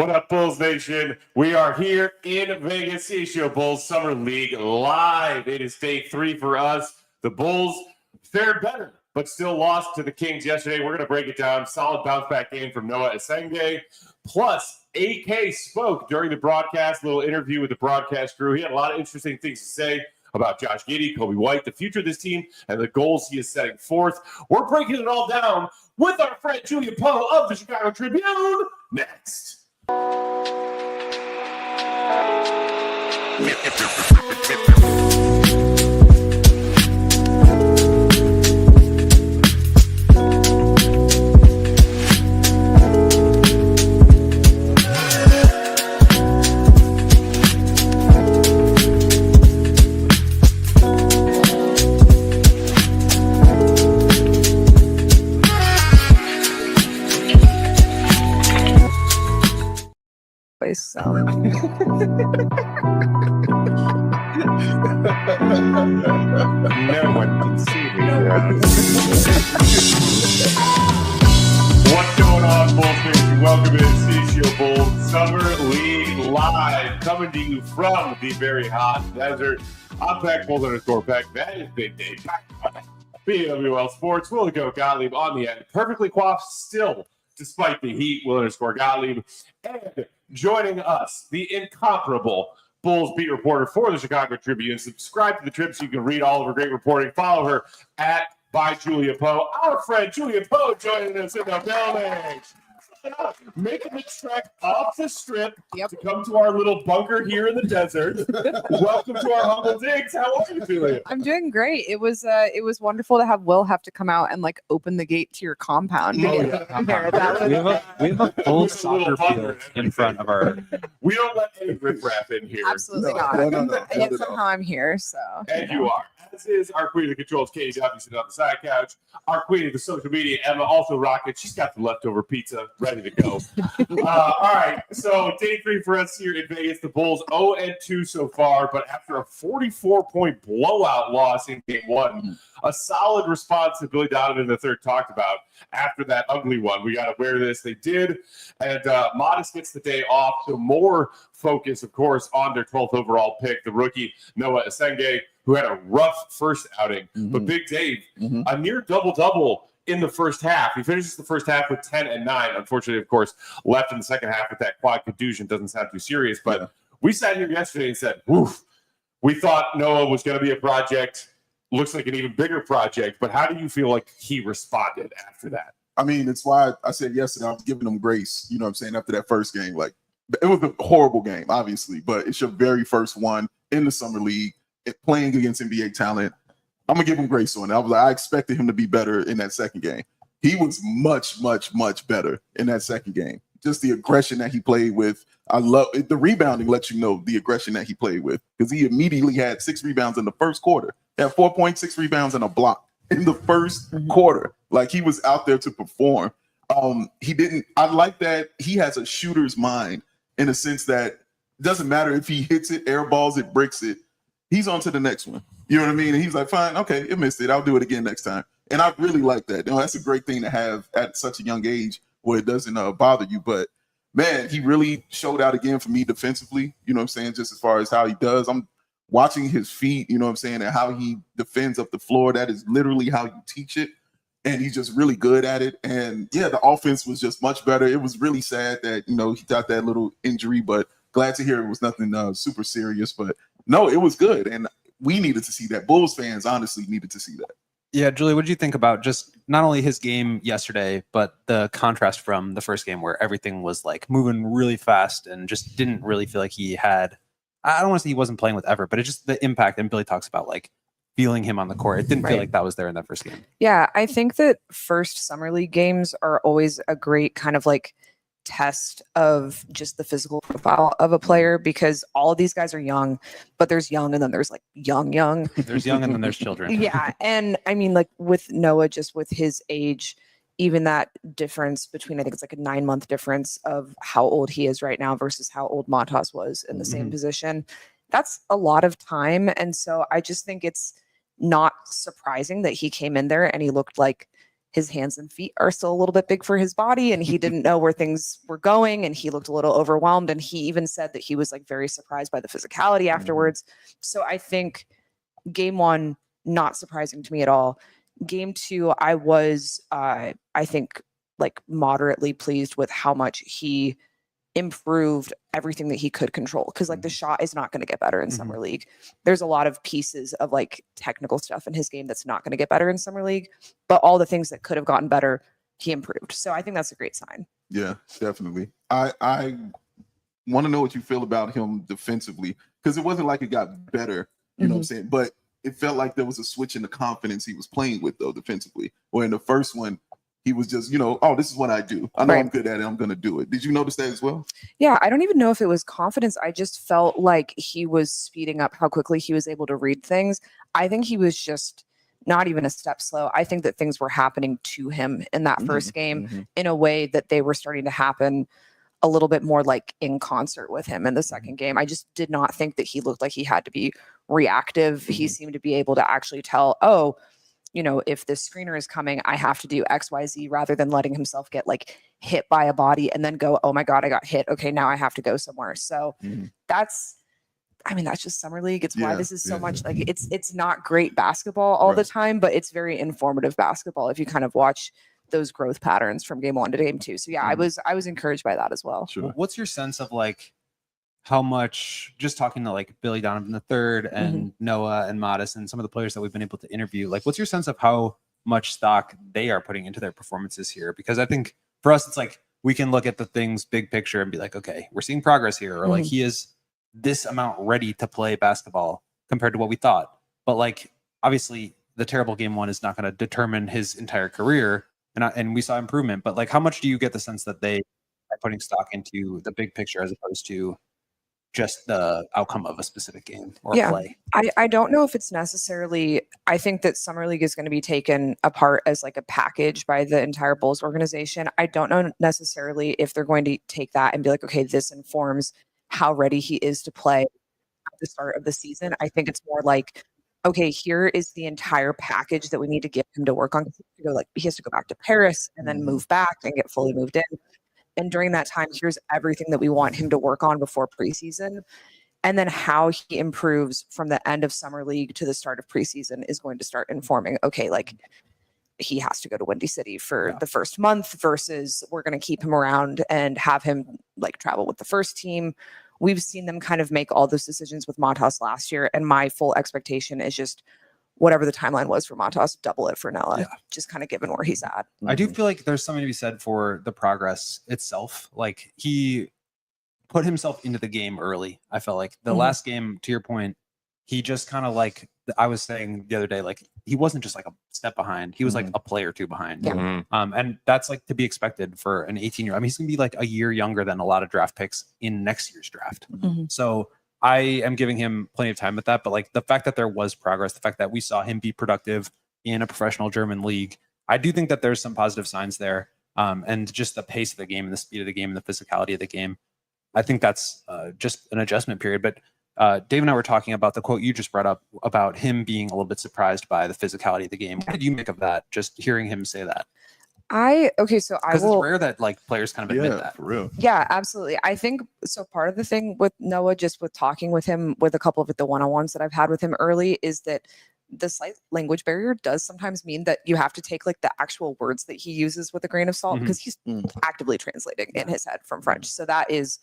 What up, Bulls Nation? We are here in Vegas, CHGO Bulls Summer League live. It is day 3 for us. The Bulls fared better, but still lost to the Kings yesterday. We're going to break it down. Solid bounce back game from Noa Essengue. Plus, AK spoke during the broadcast, little interview with the broadcast crew. He had a lot of interesting things to say about Josh Giddey, Coby White, the future of this team, and the goals he is setting forth. We're breaking it all down with our friend Julia Poe of the Chicago Tribune next. So. No one can see me. What's going on, Bulls Nation? Welcome to CHGO Bulls Summer League Live, coming to you from the very hot desert. I'm Peck, Bulls_Peck. That is Big Day. BWL Sports. Will go Gottlieb on the end. Perfectly coiffed still, despite the heat. Will_Gottlieb. And joining us, the incomparable Bulls beat reporter for the Chicago Tribune. Subscribe to the Trib so you can read all of her great reporting. Follow her at by Julia Poe. Our friend Julia Poe joining us in the building. Making the trek up the strip to come to our little bunker here in the desert. Welcome to our humble digs. How are you feeling? I'm doing great. It was wonderful to have Will have to come out and like open the gate to your compound. We have a full soccer field in front of our. We don't let any riffraff in here. Absolutely not. No, And yet somehow I'm here. So. And you are. This is our queen of the controls, Katie Duffy, sitting on the side couch. Our queen of the social media, Emma, also rocking. She's got the leftover pizza ready to go. All right, so day 3 for us here in Vegas. The Bulls 0-2 so far, but after a 44-point blowout loss in Game 1, a solid response that Billy Donovan III talked about after that ugly one. We got to wear this. They did, and Modest gets the day off, so more focus, of course, on their 12th overall pick, the rookie Noa Essengue, who had a rough first outing. But Big Dave, a near double-double in the first half. He finishes the first half with 10 and 9. Unfortunately, of course, left in the second half with that quad contusion. Doesn't sound too serious. But we sat here yesterday and said, woof, we thought Noah was going to be a project. Looks like an even bigger project. But how do you feel like he responded after that? I mean, it's why I said yesterday I was giving him grace, you know what I'm saying, after that first game. Like, it was a horrible game, obviously, but it's your very first one in the Summer League, playing against NBA talent. I'm going to give him grace on it. I expected him to be better in that second game. He was much, much, much better in that second game. Just the aggression that he played with. I love it. The rebounding lets you know the aggression that he played with, because he immediately had 6 rebounds in the first quarter. He had 4.6 rebounds and a block in the first quarter. Like, he was out there to perform. I like that he has a shooter's mind, in a sense that it doesn't matter if he hits it, airballs it, bricks it. He's on to the next one. You know what I mean? And he's like, fine, okay, it missed it. I'll do it again next time. And I really like that. You know, that's a great thing to have at such a young age where it doesn't bother you. But, man, he really showed out again for me defensively, you know what I'm saying, just as far as how he does. I'm watching his feet, you know what I'm saying, and how he defends up the floor. That is literally how you teach it. And he's just really good at it. And, yeah, the offense was just much better. It was really sad that, you know, he got that little injury, but glad to hear it was nothing super serious. But, no, it was good. And we needed to see that. Bulls fans honestly needed to see that. Yeah, Julie, what did you think about just not only his game yesterday, but the contrast from the first game where everything was like moving really fast and just didn't really feel like he had, I don't want to say he wasn't playing with effort, but it's just the impact. And Billy talks about like feeling him on the court. It didn't feel like that was there in that first game. Yeah, I think that first Summer League games are always a great kind of like test of just the physical profile of a player, because all of these guys are young, but there's young and then there's like young. There's young and then there's children. Yeah. And I mean, like with Noah, just with his age, even that difference between, I think it's like a 9-month difference of how old he is right now versus how old Matas was in the same position. That's a lot of time. And so I just think it's not surprising that he came in there and he looked like his hands and feet are still a little bit big for his body, and he didn't know where things were going, and he looked a little overwhelmed, and he even said that he was like very surprised by the physicality afterwards. So I think game one, not surprising to me at all. Game two, I was I think like moderately pleased with how much he improved everything that he could control, because like the shot is not going to get better in summer league. There's a lot of pieces of like technical stuff in his game that's not going to get better in summer league, but all the things that could have gotten better, he improved. So I think that's a great sign. Yeah, definitely. I want to know what you feel about him defensively, because it wasn't like it got better, you know what I'm saying? But it felt like there was a switch in the confidence he was playing with, though, defensively. Where in the first one, he was just, oh, this is what I do. I know I'm good at it. I'm going to do it. Did you notice that as well? Yeah, I don't even know if it was confidence. I just felt like he was speeding up how quickly he was able to read things. I think he was just not even a step slow. I think that things were happening to him in that first game in a way that they were starting to happen a little bit more like in concert with him in the second game. I just did not think that he looked like he had to be reactive. He seemed to be able to actually tell, oh, if this screener is coming, I have to do X, Y, Z, rather than letting himself get like hit by a body and then go, oh my God, I got hit. Okay, now I have to go somewhere. So that's just summer league. It's why this is so much like it's not great basketball all the time, but it's very informative basketball if you kind of watch those growth patterns from game one to game two. So yeah, I was encouraged by that as well. Sure. What's your sense of like how much, just talking to like Billy Donovan III and Noah and Modest and some of the players that we've been able to interview, like what's your sense of how much stock they are putting into their performances here? Because I think for us, it's like we can look at the things big picture and be like, okay, we're seeing progress here, or like he is this amount ready to play basketball compared to what we thought. But like obviously the terrible game one is not going to determine his entire career, and we saw improvement. But like how much do you get the sense that they are putting stock into the big picture as opposed to just the outcome of a specific game or play? I don't know if it's necessarily, I think that summer league is going to be taken apart as like a package by the entire Bulls organization. I don't know necessarily if they're going to take that and be like, okay, this informs how ready he is to play at the start of the season. I think it's more like, okay, here is the entire package that we need to get him to work on. He has to go back to Paris and then move back and get fully moved in. And during that time, here's everything that we want him to work on before preseason. And then how he improves from the end of summer league to the start of preseason is going to start informing, okay, like he has to go to Windy City for the first month versus we're going to keep him around and have him like travel with the first team. We've seen them kind of make all those decisions with Matas last year. And my full expectation is just whatever the timeline was for Matas, double it for Noah, just kind of given where he's at. I do feel like there's something to be said for the progress itself. Like he put himself into the game early. I felt like the last game, to your point, he just kind of like, I was saying the other day, like he wasn't just like a step behind. He was like a play or two behind. And that's like to be expected for an 18-year-old. I mean, he's going to be like a year younger than a lot of draft picks in next year's draft. So I am giving him plenty of time with that, but like the fact that there was progress, the fact that we saw him be productive in a professional German league, I do think that there's some positive signs there. And just the pace of the game and the speed of the game and the physicality of the game, I think that's just an adjustment period. But Dave and I were talking about the quote you just brought up about him being a little bit surprised by the physicality of the game. What did you make of that? Just hearing him say that? Because it's rare that like players kind of admit that. For real. Yeah, absolutely. I think so. Part of the thing with Noah, just with talking with him, with a couple of the one-on-ones that I've had with him early, is that the slight language barrier does sometimes mean that you have to take like the actual words that he uses with a grain of salt, because he's actively translating in his head from French. So that is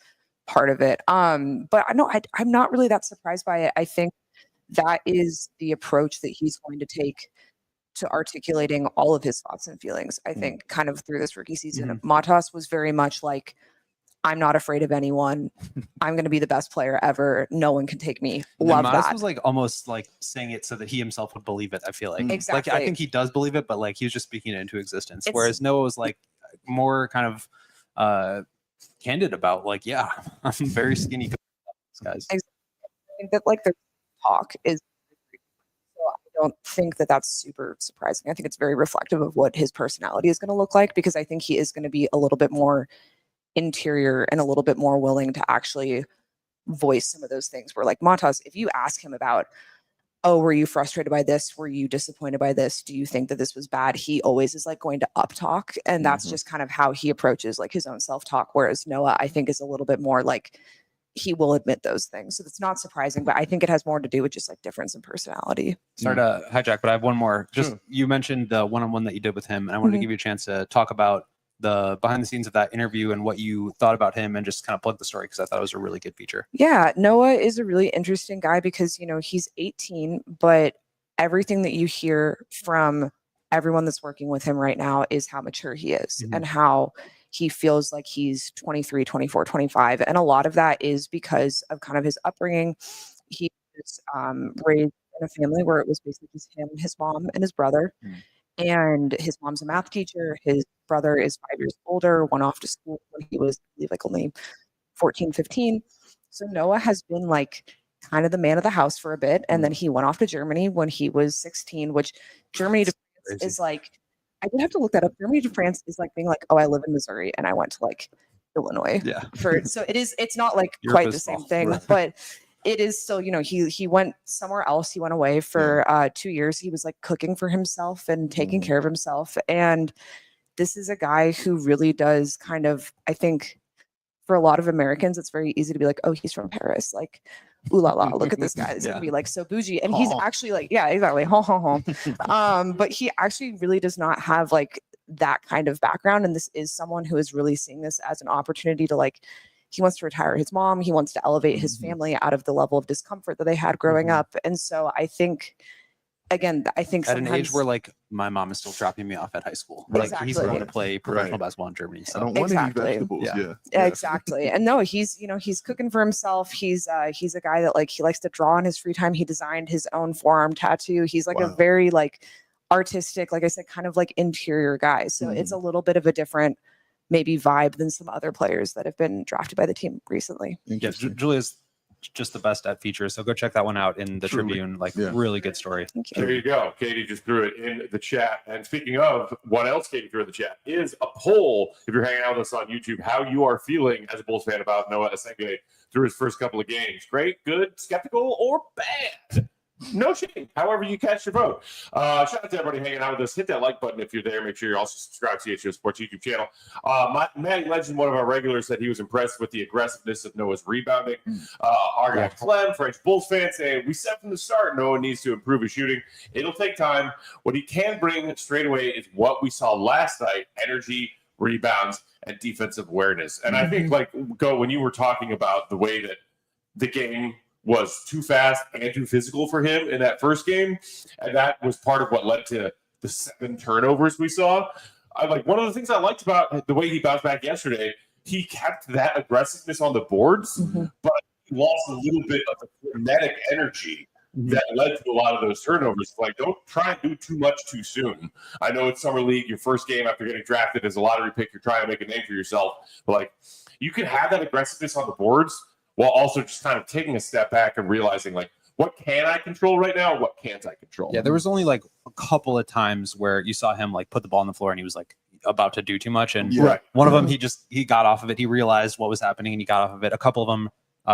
part of it. But I know I'm not really that surprised by it. I think that is the approach that he's going to take to articulating all of his thoughts and feelings. I think kind of through this rookie season, Matas was very much like, I'm not afraid of anyone. I'm going to be the best player ever. No one can take me. Love Matas that. was like almost like saying it so that he himself would believe it. I feel like Exactly. Like I think he does believe it, but like he was just speaking it into existence. Whereas Noah was like more kind of candid about like, yeah, I'm very skinny, guys. I think that like the talk is, so I don't think that that's super surprising. I think it's very reflective of what his personality is going to look like, because I think he is going to be a little bit more interior and a little bit more willing to actually voice some of those things where like Matas, if you ask him about oh, were you frustrated by this? Were you disappointed by this? Do you think that this was bad? He always is like going to up talk. And that's just kind of how he approaches like his own self-talk. Whereas Noah, I think, is a little bit more like he will admit those things. So that's not surprising, but I think it has more to do with just like difference in personality. Sorry to hijack, but I have one more. Just Sure. you mentioned the one-on-one that you did with him, and I wanted to give you a chance to talk about the behind the scenes of that interview and what you thought about him, and just kind of plug the story because I thought it was a really good feature. Yeah, Noah is a really interesting guy because, you know, he's 18, but everything that you hear from everyone that's working with him right now is how mature he is and how he feels like he's 23, 24, 25. And a lot of that is because of kind of his upbringing. He was raised in a family where it was basically just him, his mom, and his brother. And his mom's a math teacher. His brother is 5 years older, went off to school when he was, I believe, like only 14, 15. So Noah has been like kind of the man of the house for a bit. And then he went off to Germany when he was 16, which Germany to France is like, I did have to look that up. Germany to France is like being like, oh, I live in Missouri and I went to like Illinois. Yeah. So it's not like Europe quite is the same small. thing, Right. but it is still, you know, he went somewhere else. He went away for 2 years. He was like cooking for himself and taking care of himself. And this is a guy who really does kind of, I think for a lot of Americans, it's very easy to be like, oh, he's from Paris. Like, ooh la la, look at this guy. He's gonna be like so bougie. And he's actually like, yeah, exactly. But he actually really does not have like that kind of background. And this is someone who is really seeing this as an opportunity to like, he wants to retire his mom. He wants to elevate his family out of the level of discomfort that they had growing up. And so I think, again, I think At an age sometimes where like my mom is still dropping me off at high school. Like he's going to play professional basketball in Germany. I So don't want Exactly. any vegetables. Yeah. Yeah. exactly. And no, he's, you know, he's cooking for himself. He's a guy that like, he likes to draw in his free time. He designed his own forearm tattoo. He's like a very like artistic, like I said, kind of like interior guy. So it's a little bit of a different maybe vibe than some other players that have been drafted by the team recently. yeah, Julia's just the best at features. So go check that one out in the Truly. Tribune. Like really good story. Thank you. There you go. Katie just threw it in the chat. And speaking of what else Katie threw in the chat is a poll, if you're hanging out with us on YouTube, how you are feeling as a Bulls fan about Noa Essengue through his first couple of games. Great, good, skeptical, or bad? No shame. However you cast your vote. Shout out to everybody hanging out with us. Hit that like button if you're there. Make sure you're also subscribed to CHGO Sports YouTube channel. Matty Legend, one of our regulars, said he was impressed with the aggressiveness of Noah's rebounding. Our guy Clem, French Bulls fan, saying, we said from the start Noah needs to improve his shooting. It'll take time. What he can bring straight away is what we saw last night, energy, rebounds, and defensive awareness. And I think, like, when you were talking about the way that the game was too fast and too physical for him in that first game, and that was part of what led to the 7 turnovers we saw. One of the things I liked about the way he bounced back yesterday, he kept that aggressiveness on the boards, but he lost a little bit of the frenetic energy that led to a lot of those turnovers. Like, don't try and do too much too soon. I know it's summer league, your first game after getting drafted as a lottery pick, you're trying to make a name for yourself. But like, you can have that aggressiveness on the boards while also just kind of taking a step back and realizing, like, what can I control right now? What can't I control? Yeah, there was only like a couple of times where you saw him like put the ball on the floor and he was like about to do too much. And one of them, he got off of it. He realized what was happening and he got off of it. A couple of them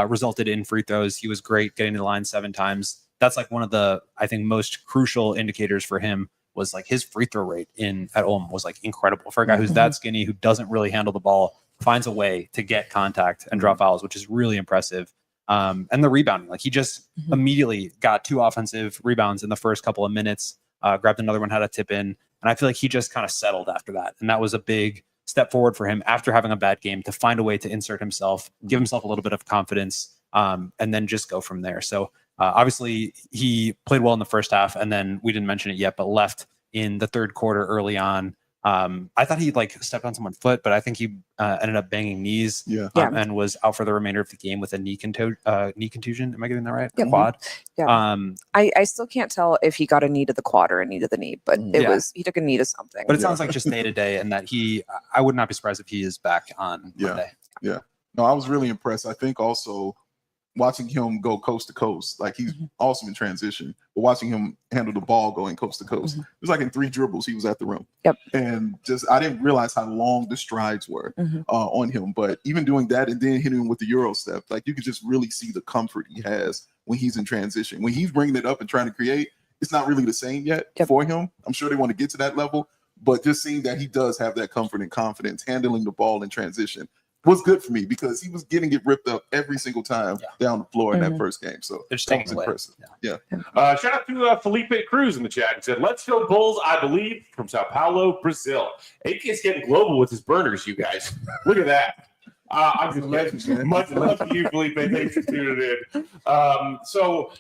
resulted in free throws. He was great getting to the line 7 times. That's like one of the, I think, most crucial indicators for him was like his free throw rate at Ulm was like incredible for a guy who's that skinny, who doesn't really handle the ball, finds a way to get contact and draw fouls, which is really impressive. And the rebounding, like he just immediately got 2 offensive rebounds in the first couple of minutes, grabbed another one, had a tip in. And I feel like he just kind of settled after that. And that was a big step forward for him after having a bad game to find a way to insert himself, give himself a little bit of confidence, and then just go from there. So obviously he played well in the first half, and then we didn't mention it yet, but left in the third quarter early on. I thought he like stepped on someone's foot, but I think he ended up banging knees and was out for the remainder of the game with a knee contusion. Am I getting that right? Yep. Quad. Yeah. I still can't tell if he got a knee to the quad or a knee to the knee, but he took a knee to something. But it sounds like just day to day, and that I would not be surprised if he is back on Monday. Yeah. No, I was really impressed. I think also watching him go coast to coast, like he's awesome in transition, but watching him handle the ball going coast to coast, it was like in 3 dribbles, he was at the rim. And just, I didn't realize how long the strides were on him, but even doing that and then hitting him with the Euro step, like you could just really see the comfort he has when he's in transition. When he's bringing it up and trying to create, it's not really the same yet Yep. for him. I'm sure they want to get to that level, but just seeing that he does have that comfort and confidence handling the ball in transition was good for me because he was getting it ripped up every single time down the floor in that first game. So They're just that taking was away. impressive. Yeah. Shout out to Felipe Cruz in the chat. He said, "Let's go Bulls, I believe," from Sao Paulo, Brazil. AK is getting global with his burners, you guys. Look at that. I'm just kidding. Much love to you, Felipe. Thanks for tuning in. So,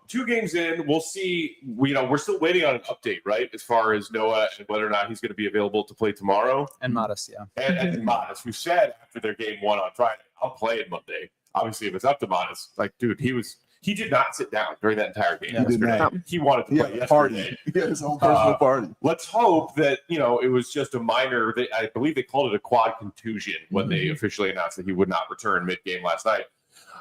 2 games in, we'll see. We're still waiting on an update, right? As far as Noah and whether or not he's going to be available to play tomorrow. And Modest, yeah. And Modest, who said after their game 1 on Friday, I'll play it Monday. Obviously, if it's up to Modest, dude, he did not sit down during that entire game. Yeah, he did not. He wanted to play yesterday. He had his own personal party. Let's hope that, it was just a minor, I believe they called it a quad contusion when they officially announced that he would not return mid-game last night.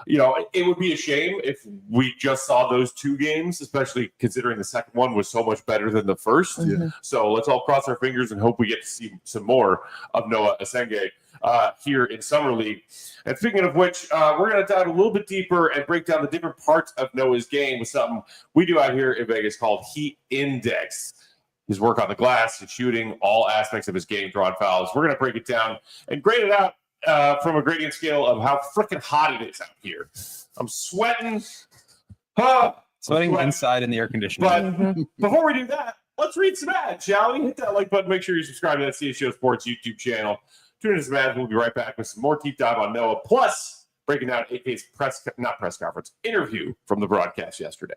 It would be a shame if we just saw those 2 games, especially considering the second one was so much better than the first. Yeah. So let's all cross our fingers and hope we get to see some more of Noa Essengue here in Summer League. And speaking of which, we're going to dive a little bit deeper and break down the different parts of Noah's game with something we do out here in Vegas called Heat Index. His work on the glass, his shooting, all aspects of his game, drawing fouls. We're going to break it down and grade it out from a gradient scale of how freaking hot it is out here. I'm sweating. Sweating inside in the air conditioning. But before we do that, let's read some ads, shall we? Hit that like button. Make sure you subscribe to that CHGO Sports YouTube channel. Tune in to some ads. We'll be right back with some more deep dive on Noah, plus breaking down AK's interview from the broadcast yesterday.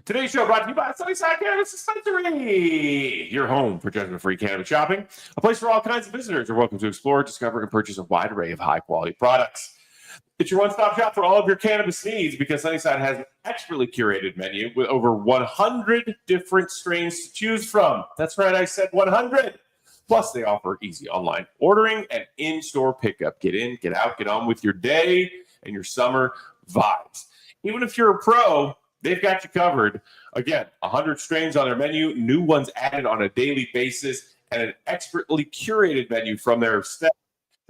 Today's show brought to you by Sunnyside Cannabis Dispensary, your home for judgment-free cannabis shopping, a place where all kinds of visitors are welcome to explore, discover, and purchase a wide array of high-quality products. It's your one-stop shop for all of your cannabis needs because Sunnyside has an expertly curated menu with over 100 different strains to choose from. That's right, I said 100. Plus, they offer easy online ordering and in-store pickup. Get in, get out, get on with your day and your summer vibes. Even if you're a pro, they've got you covered. Again, 100 strains on their menu, new ones added on a daily basis, and an expertly curated menu from their staff.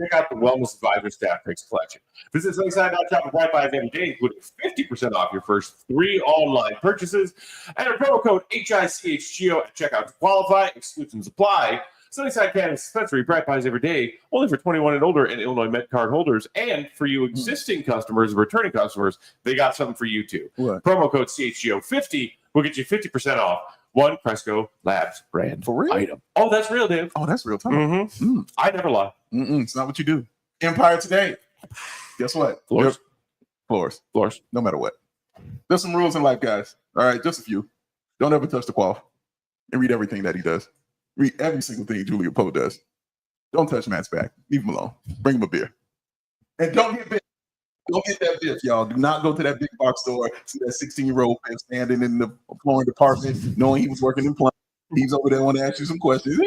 Check out the Wellness Advisor Staff Picks collection. Visit Sunnyside.shop and right by every day, including 50% off your first 3 online purchases, and a promo code HICHGO at checkout to qualify. Exclusions apply. Sunnyside Cannabis Dispensary, Bright Buys every day, only for 21 and older and Illinois Met card holders. And for you existing customers, returning customers, they got something for you too. What? Promo code CHGO50 will get you 50% off one Cresco Labs brand For real? item. Oh, that's real, Dave. Oh, that's real time. Mm-hmm. I never lie. It's not what you do. Empire Today. Guess what? Floors. Floors. No matter what. There's some rules in life, guys. All right, just a few. Don't ever touch the quaff and read everything that he does. Read every single thing Julia Poe does. Don't touch Matt's back. Leave him alone. Bring him a beer. And don't get bit. Don't get that biff, y'all. Do not go to that big box store, see that 16-year-old standing in the flooring department, knowing he was working in plumbing. He's over there want to ask you some questions.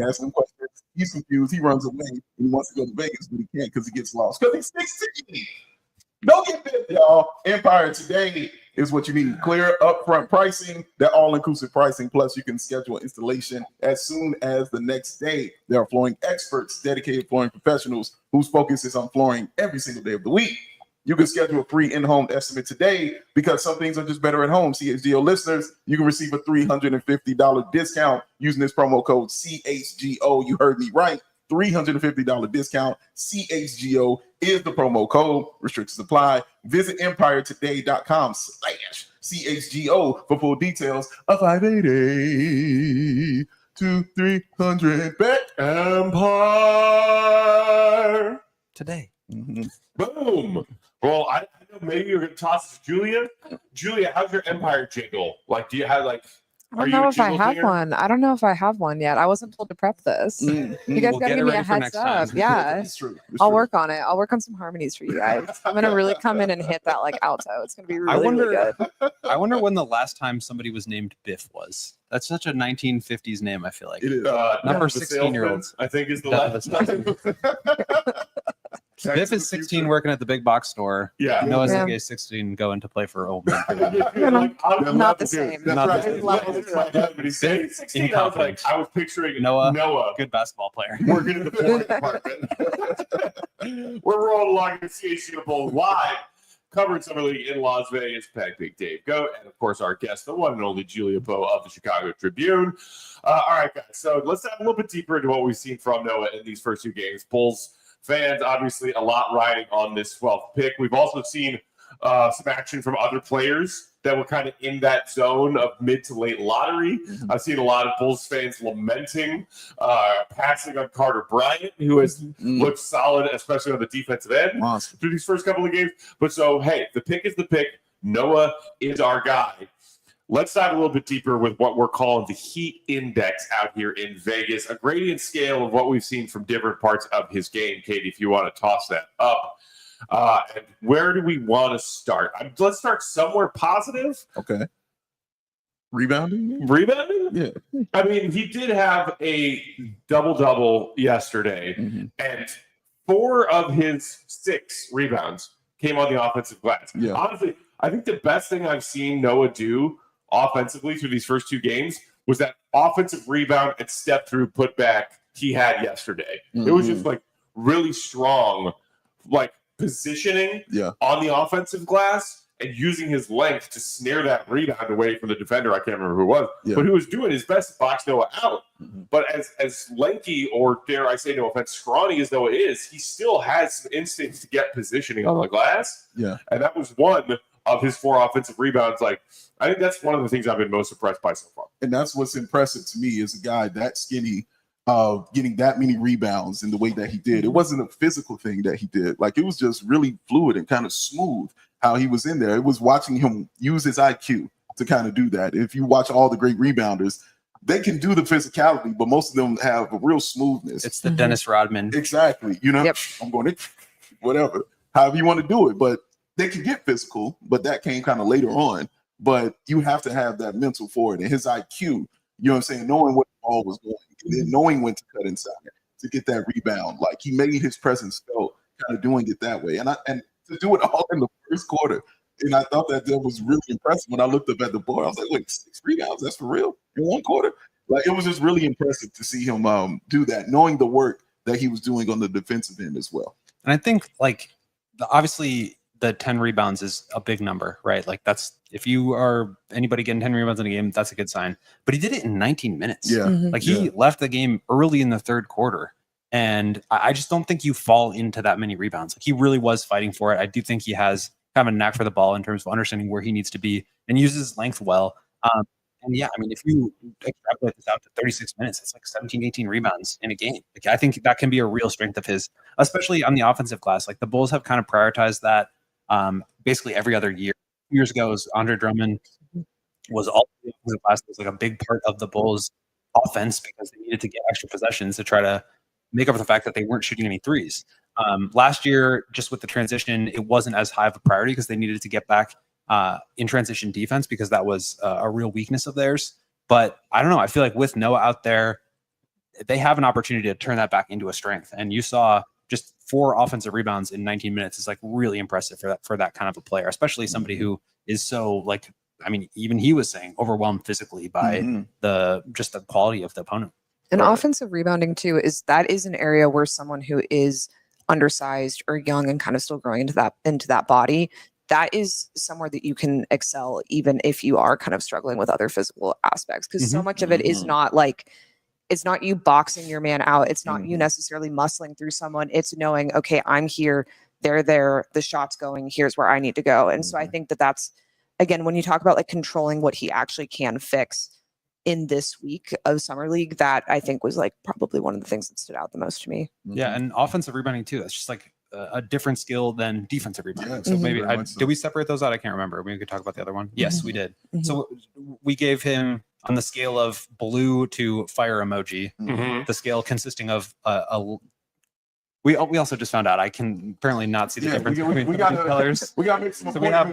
Ask him questions. He's confused. He runs away. And he wants to go to Vegas, but he can't because he gets lost. Because he's 16. Don't get bit, y'all. Empire Today is what you need. Clear upfront pricing, that all-inclusive pricing, plus you can schedule installation as soon as the next day. There are flooring experts, dedicated flooring professionals whose focus is on flooring every single day of the week. You can schedule a free in-home estimate today because some things are just better at home. CHGO listeners, you can receive a $350 discount using this promo code CHGO. You heard me right. $350 discount. CHGO is the promo code. Restrictions apply. Visit empiretoday.com/CHGO for full details. A 580 to 300 bet Empire Today. Boom. Well, I know maybe you're going to toss it to Julia. Julia, how's your Empire jingle? Like, do you have like? I don't know if I have one. I don't know if I have one yet. I wasn't told to prep this. You guys We'll gotta get give it me a ready for heads next up. time. Yeah. It's true. I'll work on it. I'll work on some harmonies for you guys. I'm gonna really come in and hit that like alto. It's gonna be really, really good. I wonder when the last time somebody was named Biff was. That's such a 1950s name, I feel like. It is. Number the 16-year-olds. salesman, I think is the That last was time. Biff is 16 working at the big box store. Yeah. Noa Yeah. Essengue is 16 going to play for Old Man. Not the same. Not the same. But he's saying 16. I was like, I was picturing Noah. Good basketball player. working in the porn department. We're rolling along at CHGO Bulls live, covering Summer League in Las Vegas. Peck, Big Dave Goat, and of course our guest, the one and only Julia Poe of the Chicago Tribune. All right, guys. So let's dive a little bit deeper into what we've seen from Noah in these first two games. Bulls fans, obviously, a lot riding on this 12th pick. We've also seen some action from other players that were kind of in that zone of mid to late lottery. I've seen a lot of Bulls fans lamenting passing on Carter Bryant, who has looked solid, especially on the defensive end through these first couple of games. But so, hey, the pick is the pick. Noah is our guy. Let's dive a little bit deeper with what we're calling the heat index out here in Vegas, a gradient scale of what we've seen from different parts of his game. Katie, if you want to toss that up. And where do we want to start? Let's start somewhere positive. Okay. Rebounding? Yeah. I mean, he did have a double-double yesterday, and 4 of his 6 rebounds came on the offensive glass. Yeah. Honestly, I think the best thing I've seen Noah do offensively through these first 2 games was that offensive rebound and step through putback he had yesterday. It was just like really strong, like positioning on the offensive glass and using his length to snare that rebound away from the defender. I can't remember who it was, but who was doing his best to box Noah out. But as lanky, or dare I say, no offense, scrawny as Noah is, he still has some instincts to get positioning on the glass. Yeah. And that was one of his 4 offensive rebounds. Like, I think that's one of the things I've been most impressed by so far. And that's what's impressive to me is a guy that skinny, getting that many rebounds in the way that he did. It wasn't a physical thing that he did. Like, it was just really fluid and kind of smooth how he was in there. It was watching him use his IQ to kind of do that. If you watch all the great rebounders, they can do the physicality, but most of them have a real smoothness. It's the Dennis Rodman. Exactly. You know, I'm going to whatever, however you want to do it. But they can get physical, but that came kind of later on. But you have to have that mental for it. And his IQ, you know what I'm saying, knowing what the ball was going, and then knowing when to cut inside to get that rebound. Like, he made his presence felt, kind of doing it that way. And to do it all in the first quarter. And I thought that was really impressive. When I looked up at the board, I was like, wait, 6 rebounds? That's for real? In 1 quarter? Like, it was just really impressive to see him do that, knowing the work that he was doing on the defensive end as well. And I think, like, obviously the 10 rebounds is a big number, right? Like, that's, if you are anybody getting 10 rebounds in a game, that's a good sign. But he did it in 19 minutes. Yeah. Like, he left the game early in the 3rd quarter. And I just don't think you fall into that many rebounds. Like, he really was fighting for it. I do think he has kind of a knack for the ball in terms of understanding where he needs to be and uses length well. And yeah, I mean, if you extrapolate this out to 36 minutes, it's like 17, 18 rebounds in a game. Like, I think that can be a real strength of his, especially on the offensive glass. Like, the Bulls have kind of prioritized that basically every other year. Years ago, Andre Drummond was all the offensive glass. It was like a big part of the Bulls offense because they needed to get extra possessions to try to make up for the fact that they weren't shooting any threes. Last year, just with the transition, it wasn't as high of a priority because they needed to get back in transition defense because that was a real weakness of theirs. But I don't know. I feel like with Noah out there, they have an opportunity to turn that back into a strength. And you saw just 4 offensive rebounds in 19 minutes is like really impressive for that kind of a player, especially somebody who is so, like, I mean, even he was saying overwhelmed physically by the quality of the opponent. And offensive rebounding too is an area where someone who is undersized or young and kind of still growing into that body, that is somewhere that you can excel even if you are kind of struggling with other physical aspects, because so much of it is not like, it's not you boxing your man out, it's not you necessarily muscling through someone, it's knowing, okay, I'm here, they're there, the shot's going, here's where I need to go. And so I think that's, again, when you talk about like controlling what he actually can fix in this week of Summer League, that I think was like probably one of the things that stood out the most to me. Yeah, and offensive rebounding too. That's just like a different skill than defensive rebounding. Yeah, so maybe did we separate those out? I can't remember. We could talk about the other one. Yes, we did. So we gave him, on the scale of blue to fire emoji, the scale consisting of we also just found out I can apparently not see the difference between the colors. We got to make some. So we have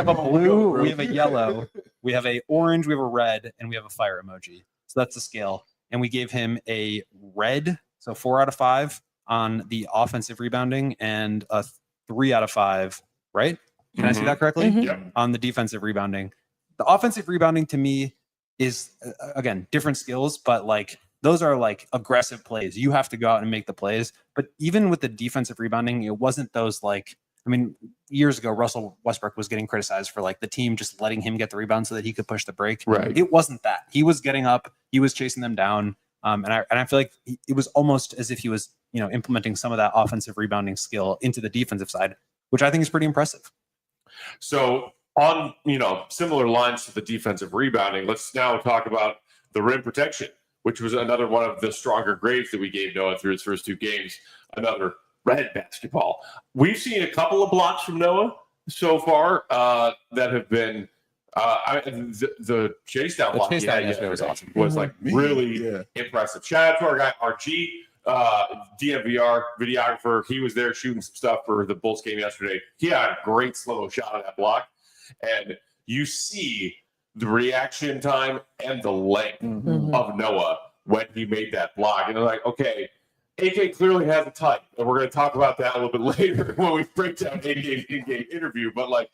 a blue, we have a yellow, we have a orange, we have a red, and we have a fire emoji. So that's the scale. And we gave him a red, so 4 out of 5, on the offensive rebounding and a 3 out of 5, right? Can I see that correctly? Mhm. Yep. On the defensive rebounding. The offensive rebounding to me is, again, different skills, but like those are like aggressive plays. You have to go out and make the plays. But even with the defensive rebounding, it wasn't those like, I mean, years ago, Russell Westbrook was getting criticized for like the team just letting him get the rebound so that he could push the break. Right. It wasn't that. He was getting up, he was chasing them down. And I feel like it was almost as if he was, implementing some of that offensive rebounding skill into the defensive side, which I think is pretty impressive. So on, similar lines to the defensive rebounding, let's now talk about the rim protection, which was another one of the stronger grades that we gave Noah through his first 2 games. Another red basketball. We've seen a couple of blocks from Noah so far that have been the chase down block. chase down yesterday was awesome. Was like really impressive. Shout out to our guy RG, DMVR videographer. He was there shooting some stuff for the Bulls game yesterday. He had a great slow shot of that block, and you see the reaction time and the length of Noah when he made that block. And they're like, okay, AK clearly has a type, and we're going to talk about that a little bit later when we break down AK's in-game interview. But like,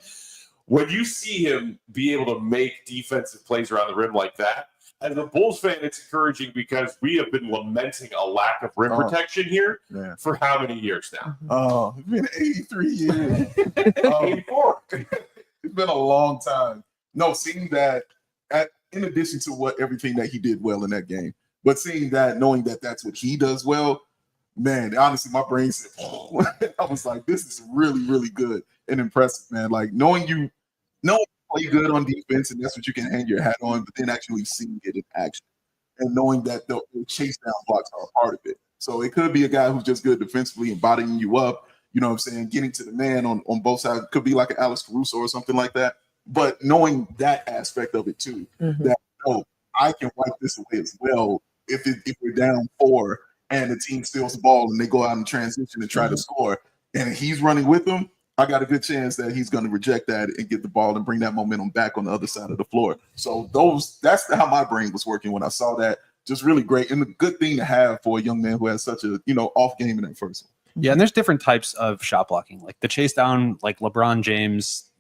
when you see him be able to make defensive plays around the rim like that, as a Bulls fan, it's encouraging because we have been lamenting a lack of rim protection here for how many years now? Oh, it's been 83 years. 84. It's been a long time. No, seeing that, in addition to everything that he did well in that game, but seeing that, knowing that that's what he does well, man, honestly, my brain said, I was like, this is really, really good and impressive, man. Like knowing you play good on defense and that's what you can hang your hat on, but then actually seeing it in action and knowing that the chase down blocks are a part of it. So it could be a guy who's just good defensively and bodying you up, getting to the man on both sides. Could be like an Alex Caruso or something like that. But knowing that aspect of it too, that I can wipe this away as well if we're down 4 and the team steals the ball and they go out in transition and try to score, and he's running with them, I got a good chance that he's going to reject that and get the ball and bring that momentum back on the other side of the floor. So that's how my brain was working when I saw that. Just really great and a good thing to have for a young man who has such a off game in that first one. Yeah, and there's different types of shot blocking. Like the chase down, like LeBron James,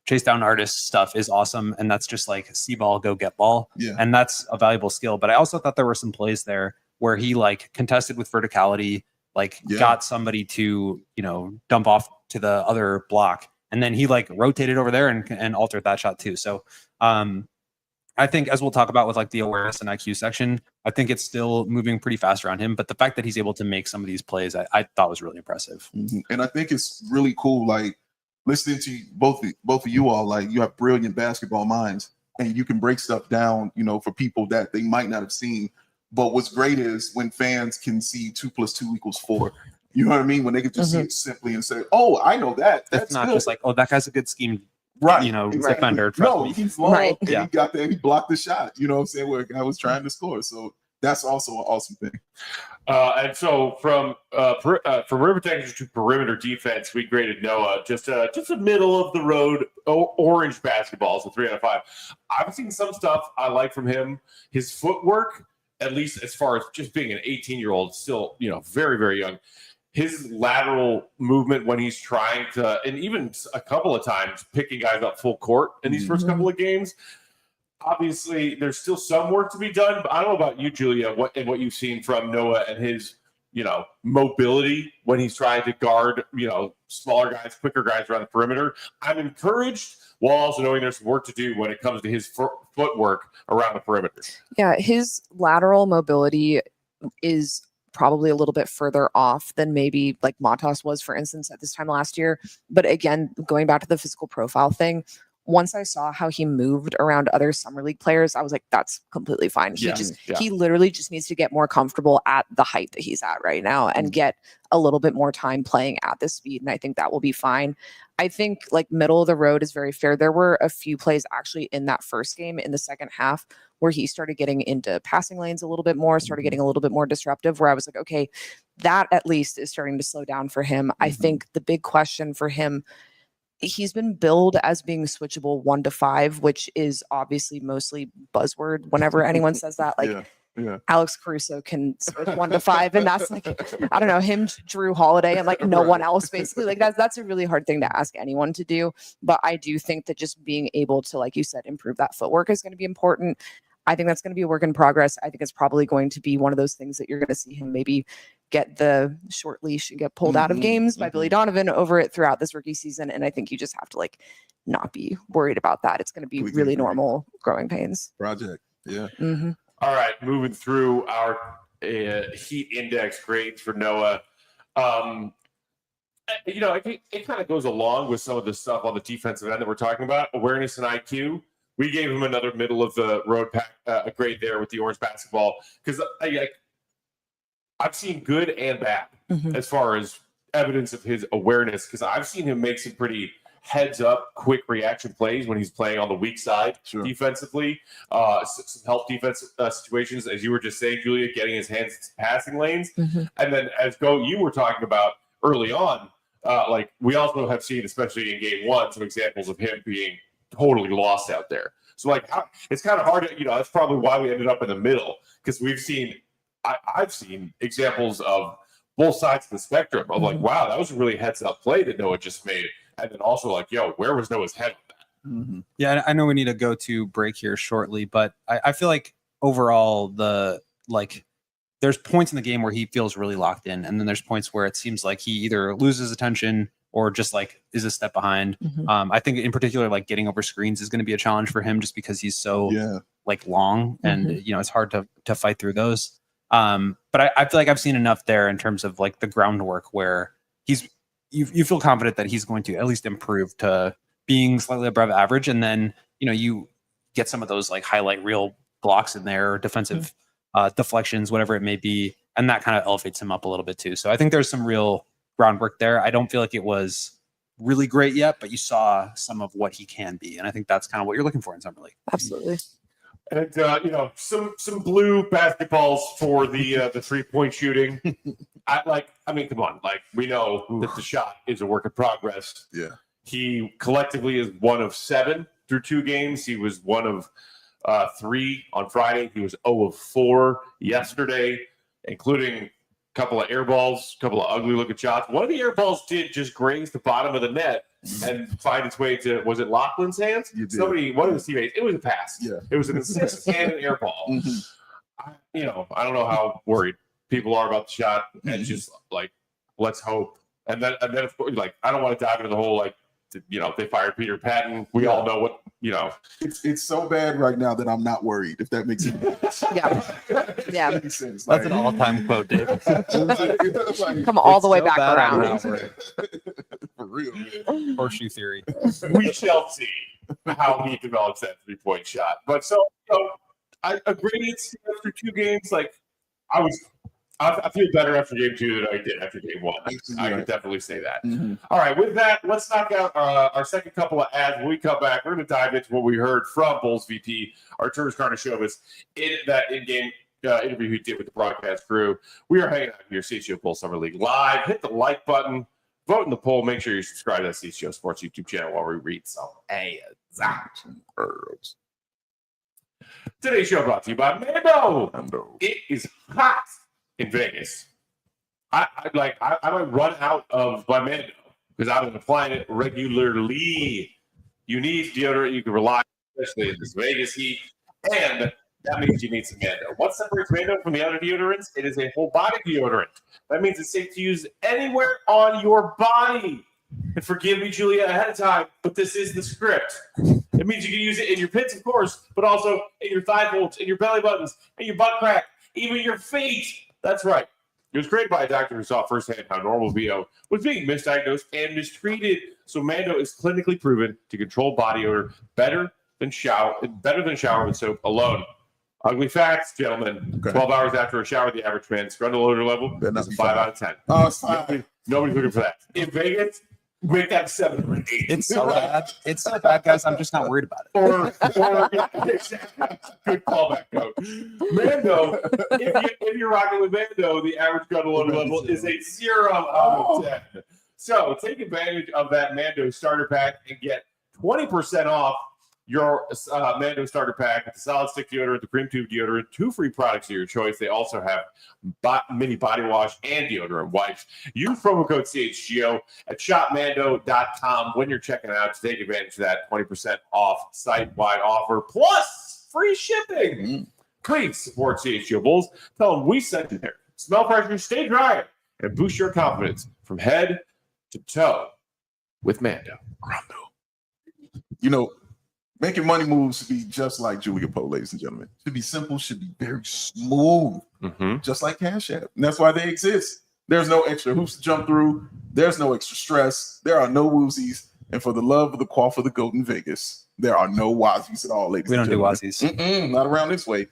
chase down artist stuff is awesome, and that's just like see ball, go get ball, and that's a valuable skill. But I also thought there were some plays there where he like contested with verticality, like got somebody to dump off to the other block, and then he like rotated over there and altered that shot too. So I think, as we'll talk about with like the awareness and IQ section, I think it's still moving pretty fast around him, but the fact that he's able to make some of these plays I thought was really impressive. And I think it's really cool, like listening to both of you all, like you have brilliant basketball minds and you can break stuff down, for people that they might not have seen. But what's great is when fans can see 2 + 2 = 4. You know what I mean? When they can just see it simply and say, "Oh, I know that." That's not good. just like, "Oh, that guy's a good scheme." Right. Defender. No, me. he's long. Right. And he got there. He blocked the shot. You know what I'm saying? Where a guy was trying to score. So that's also an awesome thing. And so from rim protection to perimeter defense, we graded Noah just a middle of the road orange basketball, so 3 out of 5. I've seen some stuff I like from him. His footwork, at least as far as just being an 18-year-old, still very, very young. His lateral movement when he's trying to, and even a couple of times picking guys up full court in these first couple of games. Obviously, there's still some work to be done, but I don't know about you, Julia, what you've seen from Noah and his, mobility when he's trying to guard, smaller guys, quicker guys around the perimeter. I'm encouraged while also knowing there's work to do when it comes to his footwork around the perimeter. Yeah, his lateral mobility is probably a little bit further off than maybe like Matas was, for instance, at this time last year. But again, going back to the physical profile thing, once I saw how he moved around other summer league players, I was like, that's completely fine. He literally just needs to get more comfortable at the height that he's at right now and get a little bit more time playing at this speed. And I think that will be fine. I think like middle of the road is very fair. There were a few plays actually in that first game in the second half where he started getting into passing lanes a little bit more, started getting a little bit more disruptive, where I was like, okay, that at least is starting to slow down for him. I think the big question for him, he's been billed as being switchable 1 to 5, which is obviously mostly buzzword whenever anyone says that. Like Alex Caruso can switch 1 to 5, and that's like, I don't know, him, Drew Holiday, and like no one else, basically. Like that's a really hard thing to ask anyone to do. But I do think that just being able to, like you said, improve that footwork is going to be important. I think that's going to be a work in progress. I think it's probably going to be one of those things that you're going to see him maybe get the short leash and get pulled out of games by Billy Donovan over it throughout this rookie season. And I think you just have to like not be worried about that. It's going to be really normal growing pains. Project. Yeah. All right, moving through our heat index grades for Noah. It kind of goes along with some of the stuff on the defensive end that we're talking about, awareness and IQ. We gave him another middle of the road pack, a grade there with the Orange basketball, because I've seen good and bad as far as evidence of his awareness, because I've seen him make some pretty heads up, quick reaction plays when he's playing on the weak side defensively. Some help defense situations, as you were just saying, Julia, getting his hands to passing lanes. And then as you were talking about early on, we also have seen, especially in game 1, some examples of him being totally lost out there. So it's kind of hard to, that's probably why we ended up in the middle, because I've seen examples of both sides of the spectrum of wow, that was a really heads up play that Noah just made. And then also where was Noah's head on that? Yeah, I know we need to go to break here shortly, but I feel like overall there's points in the game where he feels really locked in, and then there's points where it seems like he either loses attention or just is a step behind. I think in particular, getting over screens is going to be a challenge for him, just because he's so long, and it's hard to fight through those. But I feel like I've seen enough there in terms of the groundwork where you feel confident that he's going to at least improve to being slightly above average, and then you get some of those highlight reel blocks in there, or defensive deflections, whatever it may be, and that kind of elevates him up a little bit too. So I think there's some real groundwork there. I don't feel like it was really great yet, but you saw some of what he can be, and I think that's kind of what you're looking for in summer league. Absolutely. And some blue basketballs for the 3-point shooting. Come on, we know that the shot is a work in progress. Yeah, he collectively is 1 of 7 through 2 games. He was 1 of 3 on Friday. He was 0 of 4 yesterday, including a couple of air balls, a couple of ugly looking shots. One of the air balls did just graze the bottom of the net and find its way to, was it Laughlin's hands? One of his teammates, it was a pass. Yeah. It was an assist and an air ball. I don't know how worried people are about the shot, and just let's hope. And then of course, I don't want to dive into the whole they fired Peter Patton. We all know what It's so bad right now that I'm not worried, if that makes sense. Yeah. Makes sense. That's an all-time quote, David. Come all the way back around. For real. Horseshoe theory. We shall see how he develops that 3-point shot. But I agree. After 2 games, I feel better after game 2 than I did after game 1. I can definitely say that. All right, with that, let's knock out our second couple of ads. When we come back, we're going to dive into what we heard from Bulls VP Arturas Karnisovas in that in-game interview he did with the broadcast crew. We are hanging out here, CHGO Bulls Summer League Live. Hit the like button, vote in the poll. Make sure you subscribe to the CHGO Sports YouTube channel while we read some ads. Today's show brought to you by Mando. It is hot in Vegas. I might run out of my Mando because I've been applying it regularly. You need deodorant you can rely on, especially in this Vegas heat, and that means you need some Mando. What separates Mando from the other deodorants? It is a whole body deodorant. That means it's safe to use anywhere on your body. And forgive me, Julia, ahead of time, but this is the script. It means you can use it in your pits, of course, but also in your thigh folds, in your belly buttons, in your butt crack, even your feet. That's right. It was created by a doctor who saw firsthand how normal VO was being misdiagnosed and mistreated. So Mando is clinically proven to control body odor better than shower with soap alone. Ugly facts, gentlemen. Okay. 12 hours after a shower, the average man's grundle odor level is a 5 out of 10. Oh, it's 5. Nobody's looking for that. In Vegas, make that 7 or 8. It's so bad. It's so bad, guys. I'm just not worried about it. Good callback, Coach. Mando, if you're rocking with Mando, the average grundle odor level is a 0 out of 10. So take advantage of that Mando starter pack and get 20% off your Mando starter pack with the solid stick deodorant, the cream tube deodorant, 2 free products of your choice. They also have mini body wash and deodorant wipes. Use promo code CHGO at shopmando.com when you're checking out to take advantage of that 20% off site-wide offer plus free shipping. Please support CHGO Bulls. Tell them we sent you there. Smell fresher, stay dry, and boost your confidence from head to toe with Mando. You know, making money moves should be just like Julia Poe, ladies and gentlemen. Should be simple, should be very smooth, just like Cash App. And that's why they exist. There's no extra hoops to jump through. There's no extra stress. There are no woozies. And for the love of the quaff of the goat in Vegas, there are no wazies at all, ladies and gentlemen. We don't do wazies. Not around this way.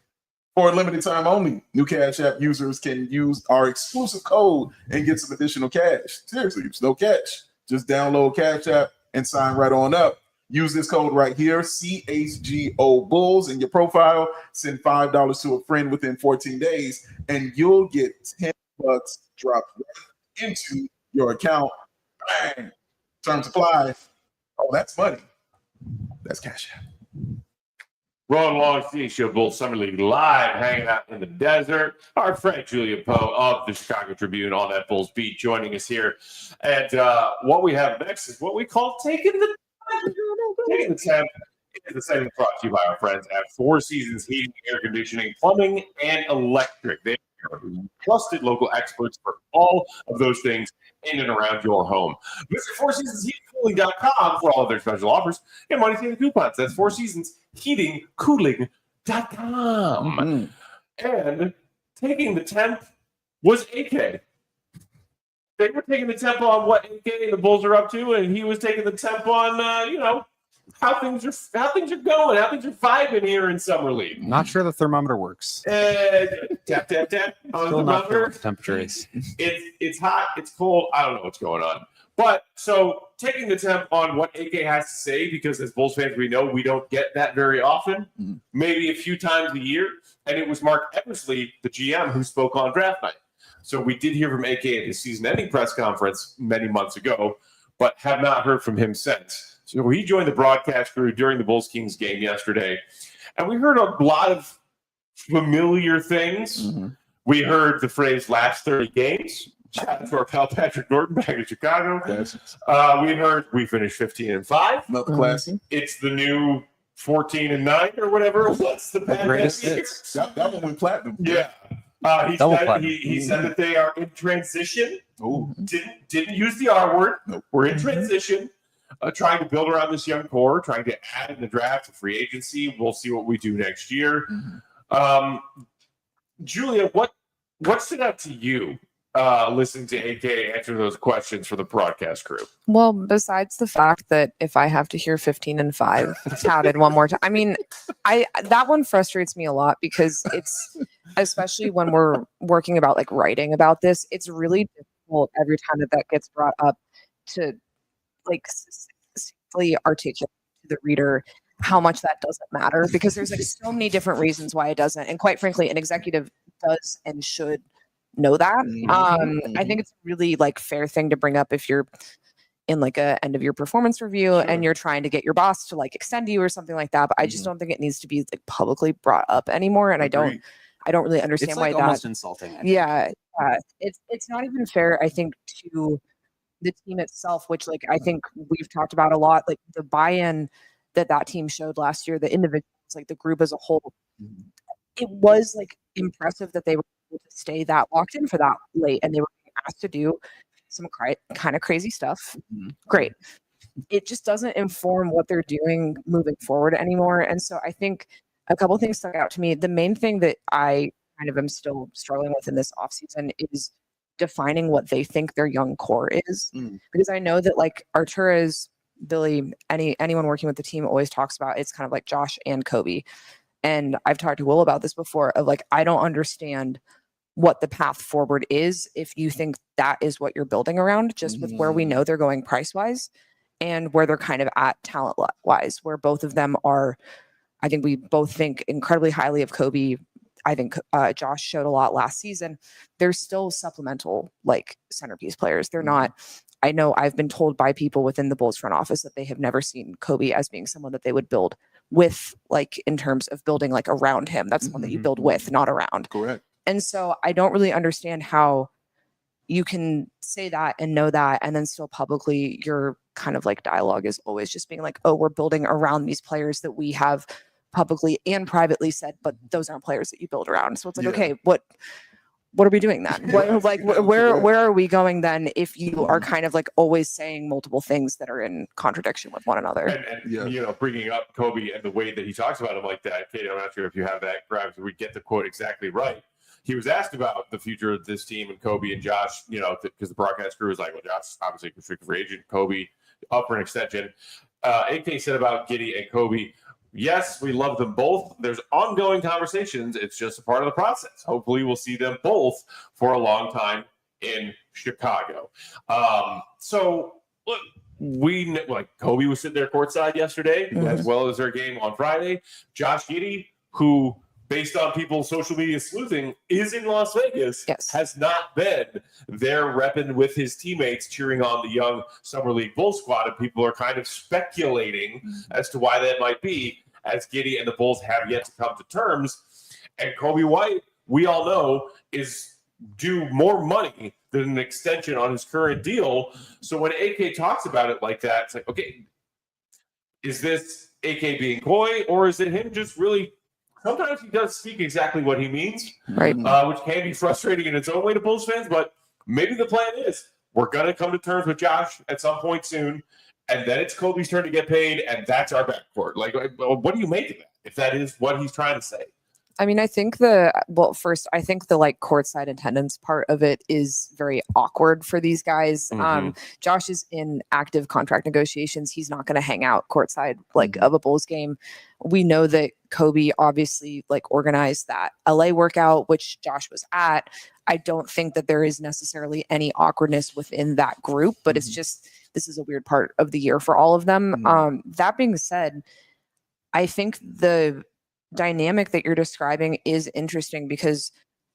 For a limited time only, new Cash App users can use our exclusive code and get some additional cash. Seriously, it's no catch. Just download Cash App and sign right on up. Use this code right here, CHGO Bulls, in your profile. Send $5 to a friend within 14 days, and you'll get $10 dropped right into your account. Bang! Terms apply. Oh, that's money. That's Cash App. Rolling along CHGO Bulls Summer League live, hanging out in the desert. Our friend Julia Poe of the Chicago Tribune on that Bulls beat joining us here. And what we have next is what we call Taking the Temp. Is the segment brought to you by our friends at Four Seasons Heating, Air Conditioning, Plumbing, and Electric. They are trusted local experts for all of those things in and around your home. Visit fourseasonsheatingcooling.com for all of their special offers and money saving coupons. That's fourseasonsheatingcooling.com. And taking the temp was AK. They were taking the temp on what AK and the Bulls are up to, and he was taking the temp on, how things are going, how things are vibing here in Summer League. Not sure the thermometer works. Tap, tap, tap on Still the not sure thermometer. what the temperature is. It's hot, it's cold. I don't know what's going on. But so taking the temp on what AK has to say, because as Bulls fans, we know we don't get that very often, maybe a few times a year. And it was Mark Eversley, the GM, who spoke on draft night. So we did hear from AK at his season-ending press conference many months ago, but have not heard from him since. So he joined the broadcast crew during the Bulls-Kings game yesterday, and we heard a lot of familiar things. We heard the phrase "last 30 games." Shout out to our pal Patrick Norton back in Chicago. We heard we finished 15-5. Another classic. It's the new 14-9 or whatever. What's the Greatest hits. That one went platinum. Yeah. He said that they are in transition. Didn't use the R word. Nope. We're in transition, trying to build around this young core, trying to add in the draft to free agency. We'll see what we do next year. Julia, what stood out to you listening to AK answer those questions for the broadcast crew? Well, besides the fact that if I have to hear 15-5 touted one more time, I mean, that one frustrates me a lot because it's, especially when we're working about like writing about this, it's really difficult every time that gets brought up to like succinctly articulate to the reader how much that doesn't matter, because there's like so many different reasons why it doesn't. And quite frankly, an executive does and should know that. I think it's a really like fair thing to bring up if you're in like a end of your performance review and you're trying to get your boss to like extend you or something like that. But I just don't think it needs to be like publicly brought up anymore. And I don't really understand It's why like almost insulting. it's not even fair, I think, to the team itself, which like I think we've talked about a lot, like the buy-in that team showed last year, the individuals, like the group as a whole. It was like impressive that they were able to stay that locked in for that late, and they were asked to do some kind of crazy stuff. Great. It just doesn't inform what they're doing moving forward anymore. And so I think a couple of things stuck out to me. The main thing that I kind of am still struggling with in this offseason is defining what they think their young core is. Because I know that like Arturas, Billy, anyone working with the team always talks about it's kind of like Josh and Coby. And I've talked to Will about this before of like, I don't understand what the path forward is if you think that is what you're building around, just with where we know they're going price wise and where they're kind of at talent wise, where both of them are. I think we both think incredibly highly of Coby. I think Josh showed a lot last season. They're still supplemental like centerpiece players. They're not. I know I've been told by people within the Bulls front office that they have never seen Coby as being someone that they would build with like in terms of building like around him. That's one that you build with, not around. Correct. And so I don't really understand how you can say that and know that, and then still publicly your kind of like dialogue is always just being like, oh, we're building around these players that we have publicly and privately said, but those aren't players that you build around. So it's like, okay, what are we doing then? Where are we going then if you are kind of like always saying multiple things that are in contradiction with one another? And you know, bringing up Coby and the way that he talks about him like that, Katie, I'm not sure if you have that perhaps we get the quote exactly right. He was asked about the future of this team and Coby and Josh, you know, because the broadcast crew was like, well, Josh is obviously a restricted free agent, Coby up for an extension. AK said about Giddey and Coby, yes, we love them both. There's ongoing conversations. It's just a part of the process. Hopefully we'll see them both for a long time in Chicago. So look, Coby was sitting there courtside yesterday, as well as their game on Friday. Josh Giddey, who based on people's social media sleuthing, is in Las Vegas, has not been there repping with his teammates, cheering on the young Summer League Bulls squad, and people are kind of speculating as to why that might be, as Giddey and the Bulls have yet to come to terms. And Coby White, we all know, is due more money than an extension on his current deal. So when AK talks about it like that, it's like, okay, is this AK being coy, or is it him just really... Sometimes he does speak exactly what he means, right? Which can be frustrating in its own way to Bulls fans. But maybe the plan is we're going to come to terms with Josh at some point soon, and then it's Coby's turn to get paid, and that's our backcourt. Like, what do you make of that? If that is what he's trying to say. I mean, I think first, I think the like courtside attendance part of it is very awkward for these guys. Josh is in active contract negotiations. He's not going to hang out courtside like of a Bulls game. We know that Coby obviously like organized that LA workout, which Josh was at. I don't think that there is necessarily any awkwardness within that group, but it's just, this is a weird part of the year for all of them. That being said, I think the dynamic that you're describing is interesting, because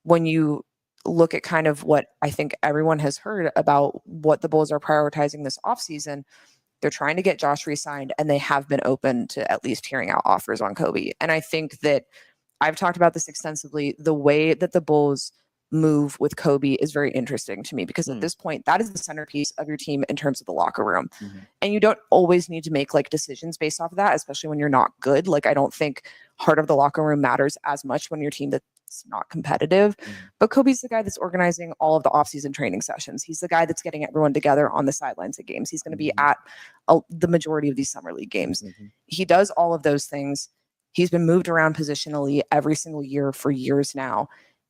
when you look at kind of what I think everyone has heard about what the Bulls are prioritizing this offseason, they're trying to get Josh re-signed, and they have been open to at least hearing out offers on Coby. And I think that I've talked about this extensively. The way that the Bulls move with Coby is very interesting to me, because at this point, that is the centerpiece of your team in terms of the locker room. And you don't always need to make like decisions based off of that, especially when you're not good. Like, I don't think heart of the locker room matters as much when your team that's not competitive. But Coby's the guy that's organizing all of the offseason training sessions. He's the guy that's getting everyone together on the sidelines of games. He's going to be at the majority of these summer league games. He does all of those things. He's been moved around positionally every single year for years now.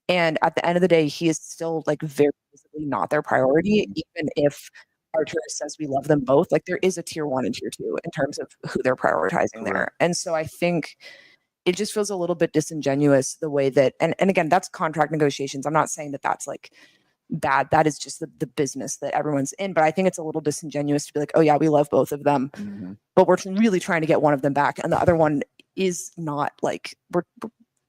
And at the end of the day, he is still like very visibly not their priority, even if Arturas says we love them both. Like, there is a tier 1 and tier 2 in terms of who they're prioritizing there. And so I think it just feels a little bit disingenuous the way that, and again, that's contract negotiations. I'm not saying that that's like bad. That is just the business that everyone's in. But I think it's a little disingenuous to be like, oh yeah, we love both of them, but we're really trying to get one of them back. And the other one is not like, we're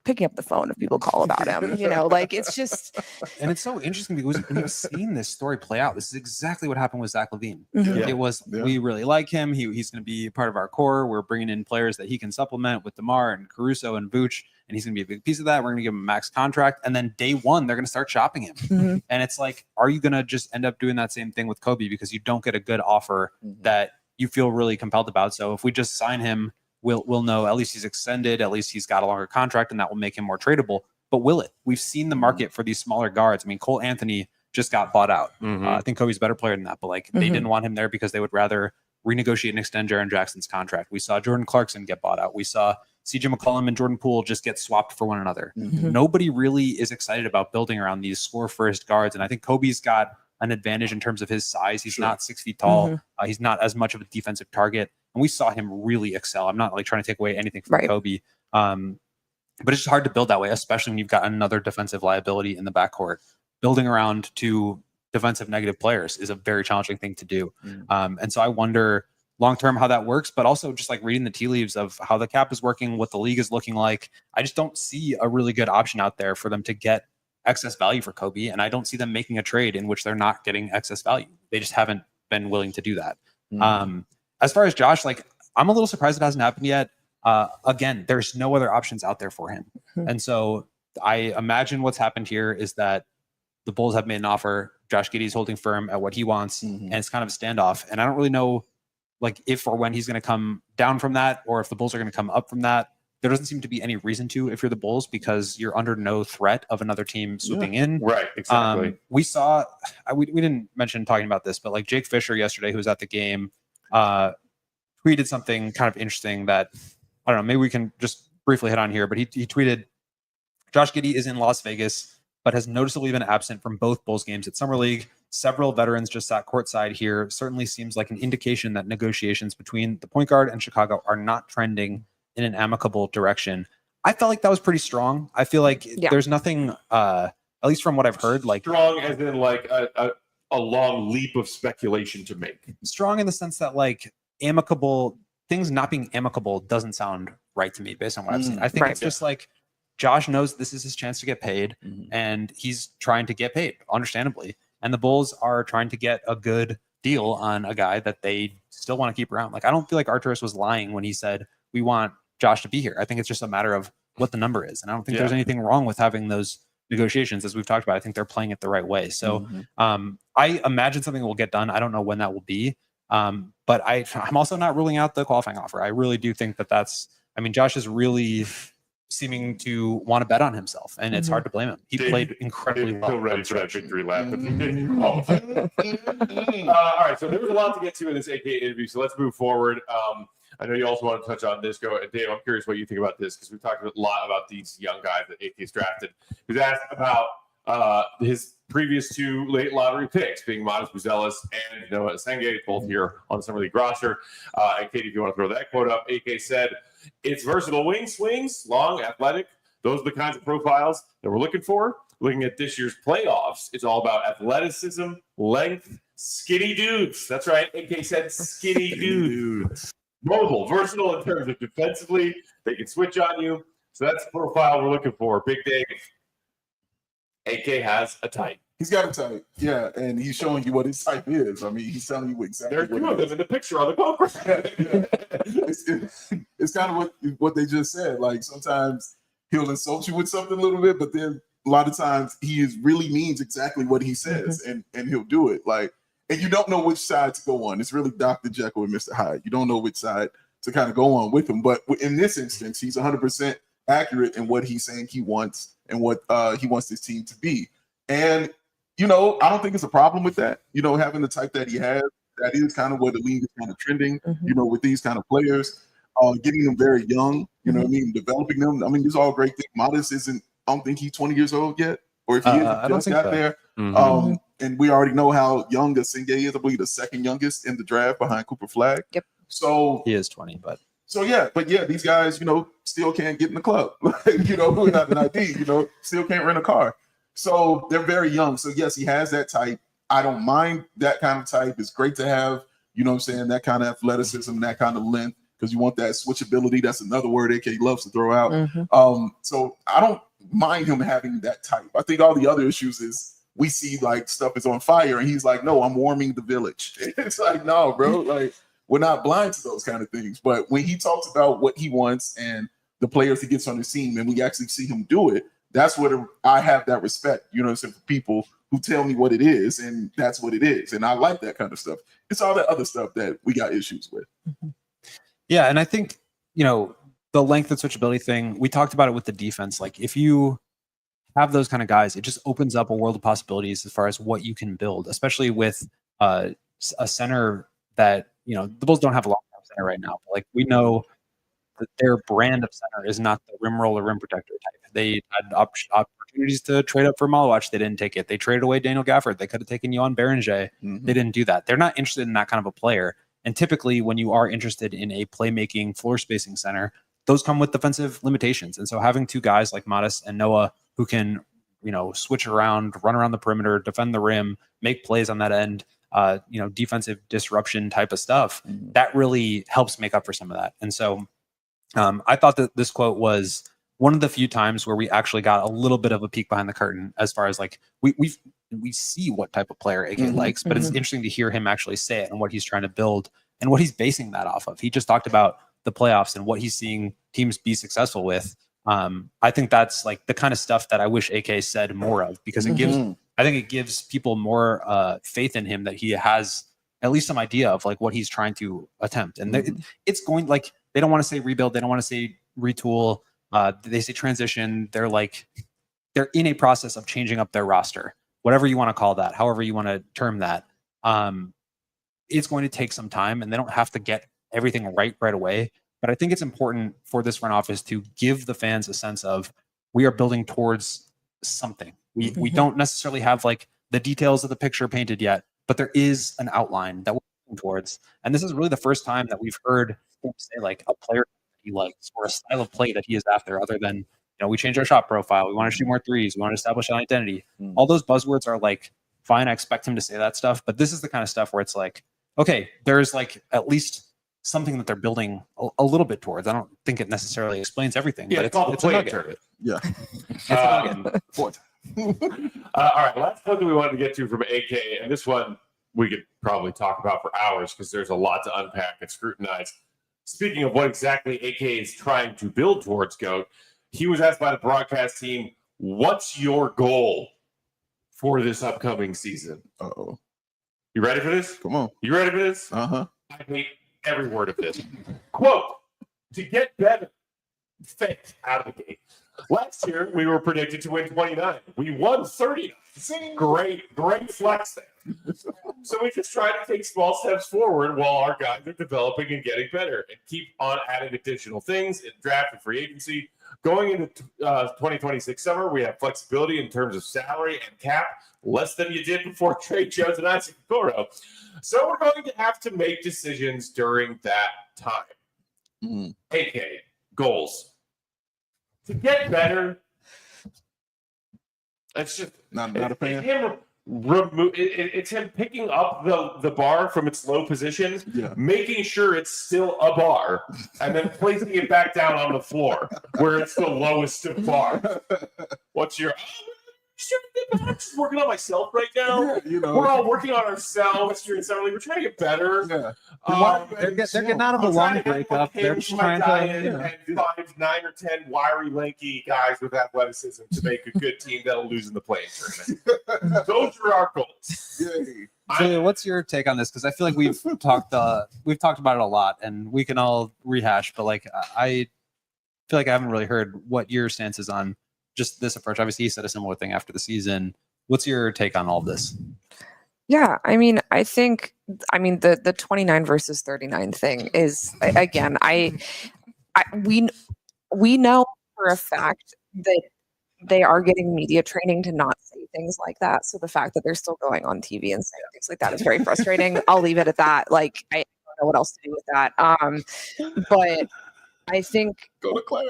picking up the phone if people call about him, you know, like, it's just. And it's so interesting because we've seen this story play out. This is exactly what happened with Zach LaVine. It was, we really like him. He's going to be part of our core. We're bringing in players that he can supplement with DeMar and Caruso and Vooch, and he's going to be a big piece of that. We're going to give him a max contract. And then day one, they're going to start shopping him. And it's like, are you going to just end up doing that same thing with Coby because you don't get a good offer that you feel really compelled about? So if we just sign him, we'll know at least he's extended, at least he's got a longer contract, and that will make him more tradable. But will it? We've seen the market for these smaller guards. I mean, Cole Anthony just got bought out. I think Kobe's a better player than that, but like they didn't want him there because they would rather renegotiate and extend Jaren Jackson's contract. We saw Jordan Clarkson get bought out. We saw CJ McCollum and Jordan Poole just get swapped for one another. Nobody really is excited about building around these score first guards. And I think Kobe's got an advantage in terms of his size. He's not 6 feet tall. He's not as much of a defensive target. And we saw him really excel. I'm not like trying to take away anything from Coby. But it's just hard to build that way, especially when you've got another defensive liability in the backcourt. Building around two defensive negative players is a very challenging thing to do. And so I wonder long-term how that works, but also just like reading the tea leaves of how the cap is working, what the league is looking like. I just don't see a really good option out there for them to get excess value for Coby. And I don't see them making a trade in which they're not getting excess value. They just haven't been willing to do that. As far as Josh, like, I'm a little surprised it hasn't happened yet. again, there's no other options out there for him. And so I imagine what's happened here is that the Bulls have made an offer. Josh Giddey's holding firm at what he wants, and it's kind of a standoff. And I don't really know like if or when he's going to come down from that, or if the Bulls are going to come up from that. There doesn't seem to be any reason to if you're the Bulls, because you're under no threat of another team swooping in. Right, exactly. We saw, we didn't mention talking about this, but like Jake Fisher yesterday, who was at the game, tweeted something kind of interesting that, I don't know, maybe we can just briefly hit on here, but he tweeted, Josh Giddey is in Las Vegas, but has noticeably been absent from both Bulls games at Summer League. Several veterans just sat courtside here. Certainly seems like an indication that negotiations between the point guard and Chicago are not trending in an amicable direction. I felt like that was pretty strong. I feel like there's nothing, at least from what I've heard, like strong as in like a long leap of speculation to make. Strong in the sense that like amicable things not being amicable doesn't sound right to me based on what I've seen. I think it's just like Josh knows this is his chance to get paid, and he's trying to get paid, understandably. And the Bulls are trying to get a good deal on a guy that they still want to keep around. Like I don't feel like Arturas was lying when he said we want Josh to be here. I think it's just a matter of what the number is. And I don't think there's anything wrong with having those negotiations, as we've talked about. I think they're playing it the right way. So I imagine something will get done. I don't know when that will be. But I'm also not ruling out the qualifying offer. I really do think I mean, Josh is really seeming to want to bet on himself, and it's hard to blame him. He played incredibly well. Still ready for that victory lap. All right, so there was a lot to get to in this AK interview, so let's move forward. I know you also want to touch on this. Go, Dave, I'm curious what you think about this, because we've talked a lot about these young guys that AK's drafted. He was asked about his previous two late lottery picks, being Modest Buzelis and Noa Essengue, both here on the Summer League roster. And Katie, if you want to throw that quote up, AK said, "It's versatile wing swings, long, athletic. Those are the kinds of profiles that we're looking for. Looking at this year's playoffs, it's all about athleticism, length, skinny dudes." That's right. AK said skinny dudes. Mobile, versatile in terms of defensively. They can switch on you. So that's the profile we're looking for. Big Dave. AK has a type. He's got a type, yeah, and he's showing you what his type is. I mean, he's telling you exactly. There's two of them in the picture on the cover. It's kind of what they just said. Like sometimes he'll insult you with something a little bit, but then a lot of times he really means exactly what he says, and he'll do it. Like, and you don't know which side to go on. It's really Dr. Jekyll and Mr. Hyde. You don't know which side to kind of go on with him. But in this instance, he's 100% accurate in what he's saying he wants and what he wants this team to be. And, you know, I don't think it's a problem with that. You know, having the type that he has, that is kind of where the league is kind of trending, you know, with these kind of players, getting them very young, you know what I mean, developing them. I mean, these are all great things. Modest isn't, I don't think he's 20 years old yet, or if he is, he just got there. And we already know how young Essengue is. I believe the second youngest in the draft behind Cooper Flagg. Yep. So he is 20, but. So yeah, these guys, you know, still can't get in the club. You know, without an ID, you know, still can't rent a car. So they're very young. So yes, he has that type. I don't mind that kind of type. It's great to have, you know what I'm saying, that kind of athleticism, that kind of length, because you want that switchability. That's another word AK loves to throw out. So I don't mind him having that type. I think all the other issues is we see like stuff is on fire and he's like, no, I'm warming the village. It's like, no, bro, like we're not blind to those kind of things. But when he talks about what he wants and the players he gets on his team and we actually see him do it, that's what I have that respect, you know what I'm saying, for people who tell me what it is, and that's what it is. And I like that kind of stuff. It's all that other stuff that we got issues with. Yeah, and I think, you know, the length and switchability thing, we talked about it with the defense. Like, if you have those kind of guys, it just opens up a world of possibilities as far as what you can build, especially with a center that, you know, the Bulls don't have a long-term center right now. But like, we know that their brand of center is not the rim roller, rim protector type. They had opportunities to trade up for Malwatch. They didn't take it. They traded away Daniel Gafford. They could have taken Johan Berenger. They didn't do that. They're not interested in that kind of a player. And typically when you are interested in a playmaking floor spacing center, those come with defensive limitations. And so having two guys like Modest and Noah who can, you know, switch around, run around the perimeter, defend the rim, make plays on that end, you know, defensive disruption type of stuff, that really helps make up for some of that. And so I thought that this quote was one of the few times where we actually got a little bit of a peek behind the curtain as far as like we see what type of player AK likes, but it's interesting to hear him actually say it and what he's trying to build and what he's basing that off of. He just talked about the playoffs and what he's seeing teams be successful with. I think that's like the kind of stuff that I wish AK said more of, because it gives, I think it gives people more faith in him that he has at least some idea of like what he's trying to attempt. And it's going, like, they don't want to say rebuild. They don't want to say retool. They say transition. They're in a process of changing up their roster, whatever you want to call that, however you want to term that. It's going to take some time, and they don't have to get everything right away. But I think it's important for this front office to give the fans a sense of, we are building towards something. We don't necessarily have like the details of the picture painted yet, but there is an outline that we're working towards. And this is really the first time that we've heard him say like a player that he likes or a style of play that he is after, other than, you know, we changed our shot profile. We want to shoot more threes. We want to establish an identity. All those buzzwords are like, fine, I expect him to say that stuff. But this is the kind of stuff where it's like, okay, there's like at least something that they're building a little bit towards. I don't think it necessarily explains everything, but it's a nugget. Yeah. It's a nugget. All right, last one that we wanted to get to from AK, and this one we could probably talk about for hours because there's a lot to unpack and scrutinize. Speaking of what exactly AK is trying to build towards, Goat, he was asked by the broadcast team, what's your goal for this upcoming season? Uh-oh. You ready for this? Come on. You ready for this? Uh-huh. I hate every word of this. Quote, to get better, fit out of the gate. Last year, we were predicted to win 29. We won 30. Great flex there. So we just try to take small steps forward while our guys are developing and getting better, and keep on adding additional things in draft and free agency. Going into 2026 summer, we have flexibility in terms of salary and cap, less than you did before Trey Jones and Isaac Okoro. So we're going to have to make decisions during that time. AK, goals. To get better, it's just not a fan. It's him picking up the bar from its low position, making sure it's still a bar, and then placing it back down on the floor where it's the lowest of bar. What's your... I'm just working on myself right now. Yeah, you know, we're all working on ourselves here in Summer League. We're trying to get better. They're getting out of a long breakup. They're just trying to and 5, 9, or 10 wiry, lanky guys with athleticism to make a good team that'll lose in the playing tournament. Those are our goals. Julia, what's your take on this? Because I feel like we've talked about it a lot, and we can all rehash. But like, I feel like I haven't really heard what your stance is on just this approach. Obviously, he said a similar thing after the season. What's your take on all of this? Yeah, I mean, the 29 versus 39 thing is, again, we know for a fact that they are getting media training to not say things like that. So the fact that they're still going on TV and saying things like that is very frustrating. I'll leave it at that. Like, I don't know what else to do with that. But I think go to class.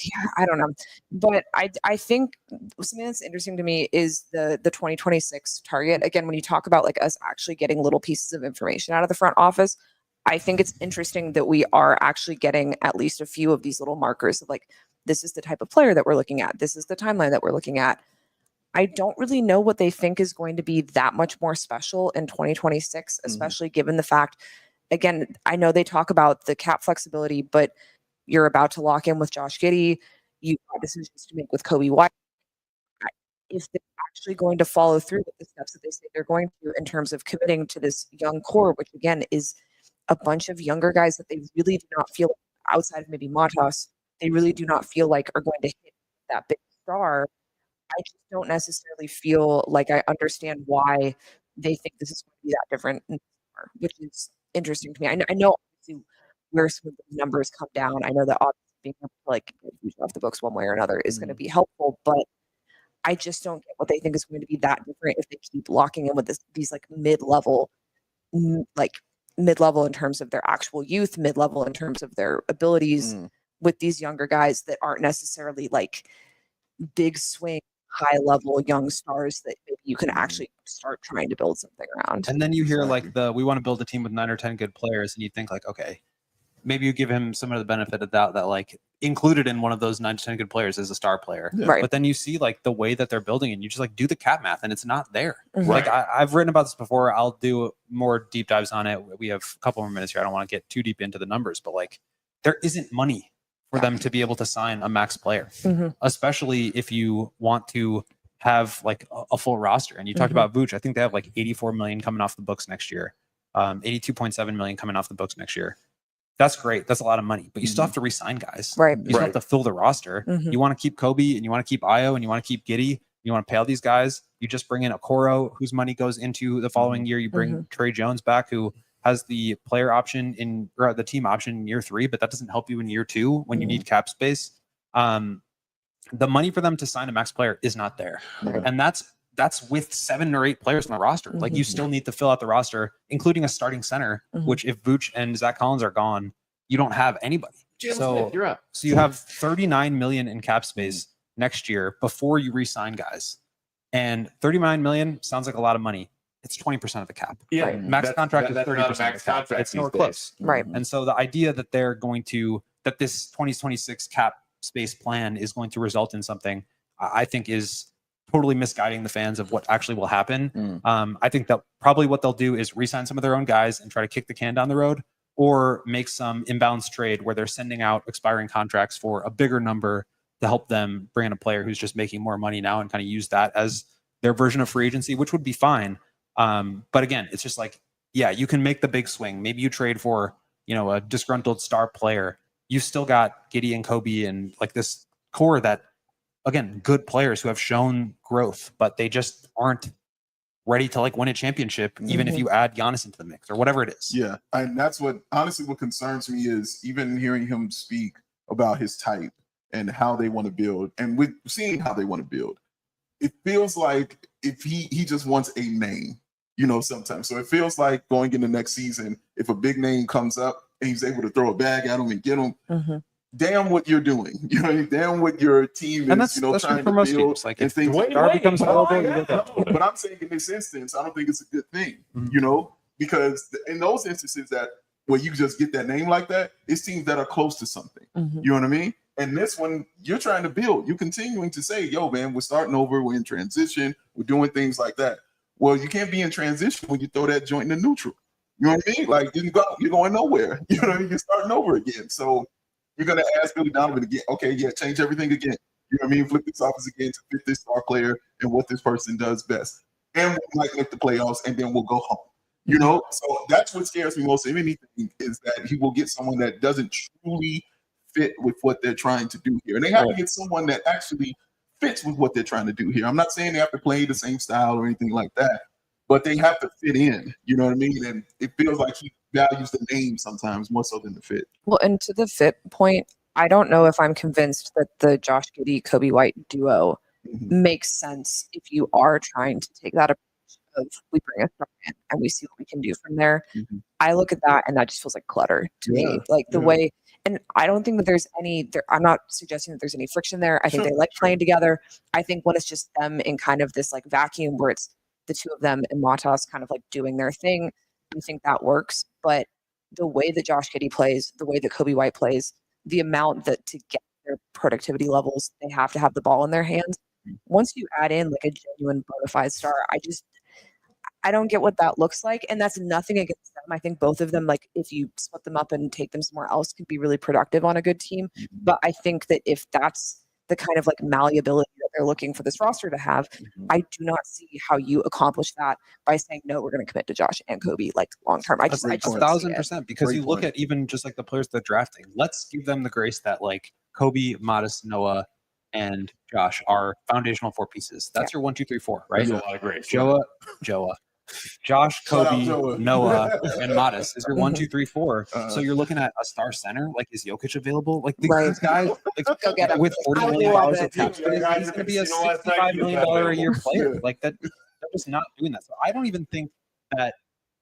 Yeah, I don't know. But I think something that's interesting to me is the 2026 target. Again, when you talk about like us actually getting little pieces of information out of the front office, I think it's interesting that we are actually getting at least a few of these little markers of like, this is the type of player that we're looking at. This is the timeline that we're looking at. I don't really know what they think is going to be that much more special in 2026, especially given the fact, again, I know they talk about the cap flexibility, but you're about to lock in with Josh Giddey. You've got decisions to make with Coby White. If they're actually going to follow through with the steps that they say they're going to in terms of committing to this young core, which again is a bunch of younger guys that they really do not feel, outside of maybe Matas, they really do not feel like are going to hit that big star. I just don't necessarily feel like I understand why they think this is going to be that different, which is interesting to me. I know obviously where some of the numbers come down. I know that obviously being able to like get off the books one way or another is going to be helpful, but I just don't get what they think is going to be that different if they keep locking in with these like mid-level in terms of their actual youth, mid-level in terms of their abilities with these younger guys that aren't necessarily like big swing, high level young stars that maybe you can actually start trying to build something around. And then you hear like we want to build a team with 9 or 10 good players, and you think like, okay, maybe you give him some of the benefit of doubt that like included in one of those 9 to 10 good players is a star player. Right. But then you see like the way that they're building, and you just like do the cap math, and it's not there. Like I've written about this before. I'll do more deep dives on it. We have a couple more minutes here. I don't want to get too deep into the numbers, but like there isn't money for them to be able to sign a max player, especially if you want to have like a full roster. And you talked about Vooch. I think they have like 84 million coming off the books next year, 82.7 million coming off the books next year. That's great. That's a lot of money, but you still have to re-sign guys. Right. You still have to fill the roster. You want to keep Coby and you want to keep Io and you want to keep Giddey. You want to pay all these guys. You just bring in Okoro, whose money goes into the following year. You bring Trey Jones back, who has the player option or the team option in year 3, but that doesn't help you in year 2 when you need cap space. The money for them to sign a max player is not there. And that's with 7 or 8 players on the roster. Like you still need to fill out the roster, including a starting center, which if Vooch and Zach Collins are gone, you don't have anybody. So you're up. So you have 39 million in cap space next year before you re-sign guys. And 39 million sounds like a lot of money. It's 20% of the cap. Yeah. Right. Max contract is 30% of the cap. Contract It's nowhere these close. days. Right. And so the idea that they're going to, that this 2026 cap space plan is going to result in something, I think is totally misguiding the fans of what actually will happen. I think that probably what they'll do is re-sign some of their own guys and try to kick the can down the road, or make some inbounds trade where they're sending out expiring contracts for a bigger number to help them bring in a player who's just making more money now and kind of use that as their version of free agency, which would be fine. But again, it's just like, yeah, you can make the big swing. Maybe you trade for, a disgruntled star player. You still got Giddey and Coby and like this core that, again, good players who have shown growth, but they just aren't ready to like win a championship, even if you add Giannis into the mix or whatever it is. Yeah. And that's what concerns me is even hearing him speak about his type and how they want to build, and with seeing how they want to build. It feels like if he just wants a name, sometimes. So it feels like going into next season, if a big name comes up and he's able to throw a bag at him and get him, damn what you're doing. Damn what your team is, And that's trying for to most build. teams. Like and if things Star becomes available, you get that. But I'm saying in this instance, I don't think it's a good thing, because in those instances that where you just get that name like that, it's teams that are close to something. You know what I mean? And this one, you're trying to build. You're continuing to say, yo, man, we're starting over. We're in transition. We're doing things like that. Well, you can't be in transition when you throw that joint in the neutral. You know what I mean? Like, you're going nowhere. You're starting over again. So you're going to ask Billy Donovan again, okay, yeah, change everything again. You know what I mean? Flip this office again to fit this star player and what this person does best. And we might make the playoffs, and then we'll go home. So that's what scares me most of anything, is that he will get someone that doesn't truly fit with what they're trying to do here. And they have to get someone that actually fits with what they're trying to do here. I'm not saying they have to play the same style or anything like that, but they have to fit in. You know what I mean? And it feels like he values the name sometimes more so than the fit. Well, and to the fit point, I don't know if I'm convinced that the Josh Giddey, Coby White duo makes sense if you are trying to take that approach of we bring a star in and we see what we can do from there. I look at that and that just feels like clutter to me. Like the way, and I don't think that there's I'm not suggesting that there's any friction there. I think they like playing together. I think when it's just them in kind of this like vacuum where it's the two of them and Matas kind of like doing their thing, I think that works. But the way that Josh Giddey plays, the way that Coby White plays, the amount that to get their productivity levels, they have to have the ball in their hands. Once you add in like a genuine bona fide star, I don't get what that looks like. And that's nothing against them. I think both of them, like if you split them up and take them somewhere else, could be really productive on a good team. But I think that if that's the kind of like malleability that they're looking for this roster to have, I do not see how you accomplish that by saying, no, we're going to commit to Josh and Coby like long term. I just 1,000%, because Great you look point. at even just like the players they're drafting, let's give them the grace that like Coby, Modest, Noah, and Josh are foundational 4 pieces. That's your 1, 2, 3, 4, right? There's a lot of grace. Josh, Shout out Coby, Joa. Noah, and Modest is your 1, 2, 3, 4. So you're looking at a star center. Like, is Jokic available? Like these guys, like, Go get him. with $40 million of cap space, Yeah, he's going to be a $65 million a year player. Like that, they're just not doing that. So I don't even think that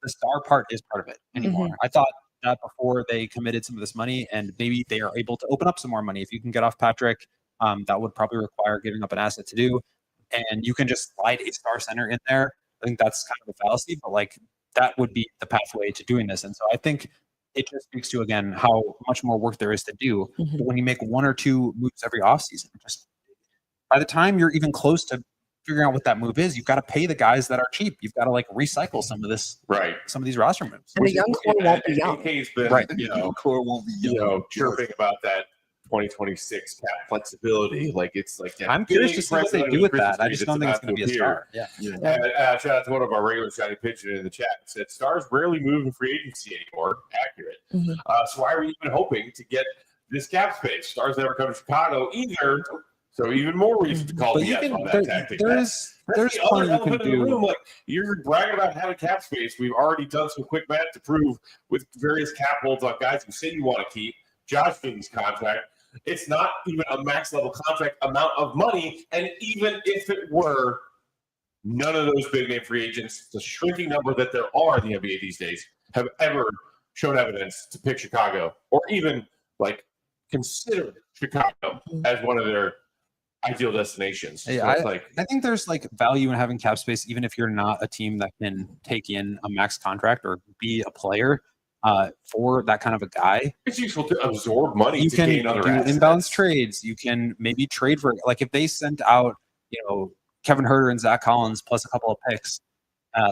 the star part is part of it anymore. I thought that before they committed some of this money, and maybe they are able to open up some more money. If you can get off Patrick, that would probably require giving up an asset to do. And you can just slide a star center in there. I think that's kind of a fallacy, but like that would be the pathway to doing this. And so I think it just speaks to, again, how much more work there is to do. But when you make 1 or 2 moves every offseason, just by the time you're even close to figuring out what that move is, you've got to pay the guys that are cheap. You've got to like recycle some of these roster moves. And the young core won't be young. AK's been, Right. Core won't be chirping about that 2026 cap flexibility. Like it's like I'm curious to see what they do with that. I just don't think it's going to be a star. Yeah. And, shout out to one of our regular shiny pigeon in the chat. Said stars rarely move in free agency anymore. Accurate. So why are we even hoping to get this cap space? Stars never come to Chicago either. So even more reason to call BS on that tactic. There's the plenty other you can do. Like you're bragging about having cap space. We've already done some quick math to prove with various cap holds on guys you say you want to keep. Josh Giddey's contract. It's not even a max level contract amount of money. And even if it were, none of those big name free agents, the shrinking number that there are in the NBA these days, have ever shown evidence to pick Chicago or even like consider Chicago as one of their ideal destinations. Yeah, So I think there's like value in having cap space, even if you're not a team that can take in a max contract or be a player for that kind of a guy. It's useful to absorb money. You to can gain other do assets. inbounds trades. You can maybe trade for, like, if they sent out, Kevin Huerter and Zach Collins plus a couple of picks,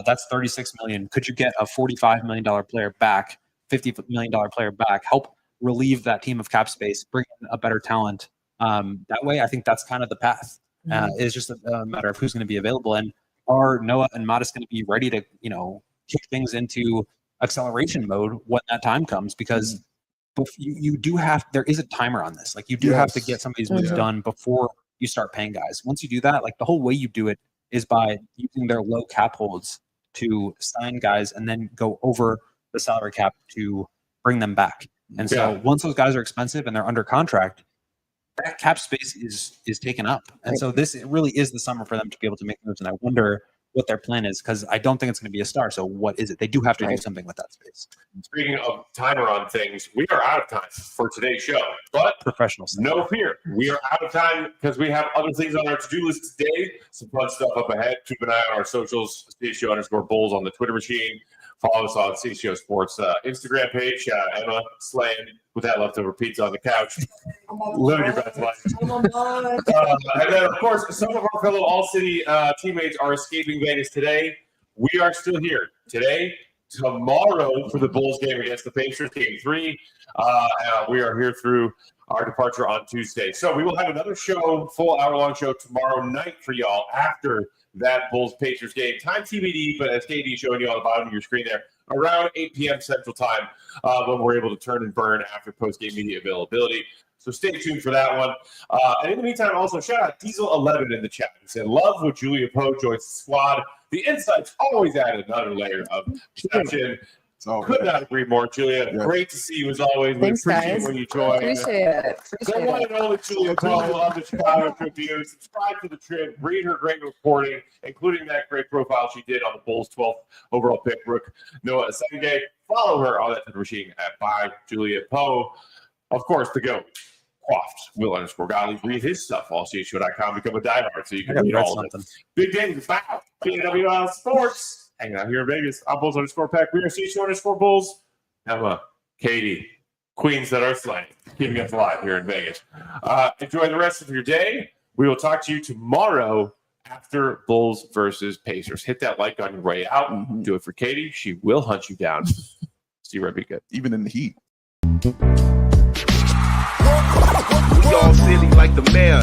that's $36 million. Could you get a $45 million player back, $50 million player back, help relieve that team of cap space, bring in a better talent? That way, I think that's kind of the path. It's just a matter of who's going to be available. And are Noah and Modest going to be ready to, kick things into acceleration mode when that time comes? Because there is a timer on this. Like, you do have to get some of these moves done before you start paying guys. Once you do that, like, the whole way you do it is by using their low cap holds to sign guys and then go over the salary cap to bring them back. And so once those guys are expensive and they're under contract, that cap space is taken up. And so it really is the summer for them to be able to make moves. And I wonder what their plan is, because I don't think it's going to be a star. So what is it? They do have to do something with that space. Speaking of timer on things, we are out of time for today's show. But Professional stuff. no fear, we are out of time because we have other things on our to-do list today. Some fun stuff up ahead. Keep an eye on our socials, CHGO_Bulls on the Twitter machine. Follow us on CHGO Sports Instagram page. Shout out Emma slaying with that leftover pizza on the couch. Living your best life. And then, of course, some of our fellow All-City teammates are escaping Vegas today. We are still here today, tomorrow for the Bulls game against the Pacers, Game 3. We are here through our departure on Tuesday. So we will have another show, full hour-long show tomorrow night for y'all after that Bulls-Pacers game. Time TBD, but as KD is showing you on the bottom of your screen there, around 8 p.m. Central Time when we're able to turn and burn after post-game media availability. So stay tuned for that one. And in the meantime, also shout out Diesel11 in the chat. He said, love when Julia Poe joins the squad. The insights always add another layer of perception. Could not agree more, Julia. Yeah. Great to see you as always. Thanks, we appreciate guys. when you join. Appreciate it. The one and only Julia Poe of the Chicago Tribune. Subscribe to the Trib. Read her great reporting, including that great profile she did on the Bulls' 12th overall pick, Rook Noa Essengue. Follow her on that Twitter machine at @Julia_Poe. Of course, the GOAT. Quaffed Will_Gottlieb. Read his stuff, allchgo.com. Become a diehard so you can read all of it. Big Dave is back. PWL Sports. Hanging out here in Vegas. I'm Bulls_Peck. We are CHGO_Bulls. Emma, Katie, Queens that are slaying, keeping us alive here in Vegas. Enjoy the rest of your day. We will talk to you tomorrow after Bulls versus Pacers. Hit that like on your way out. Do it for Katie. She will hunt you down. See where be good. Even in the heat. We all silly like the mayor.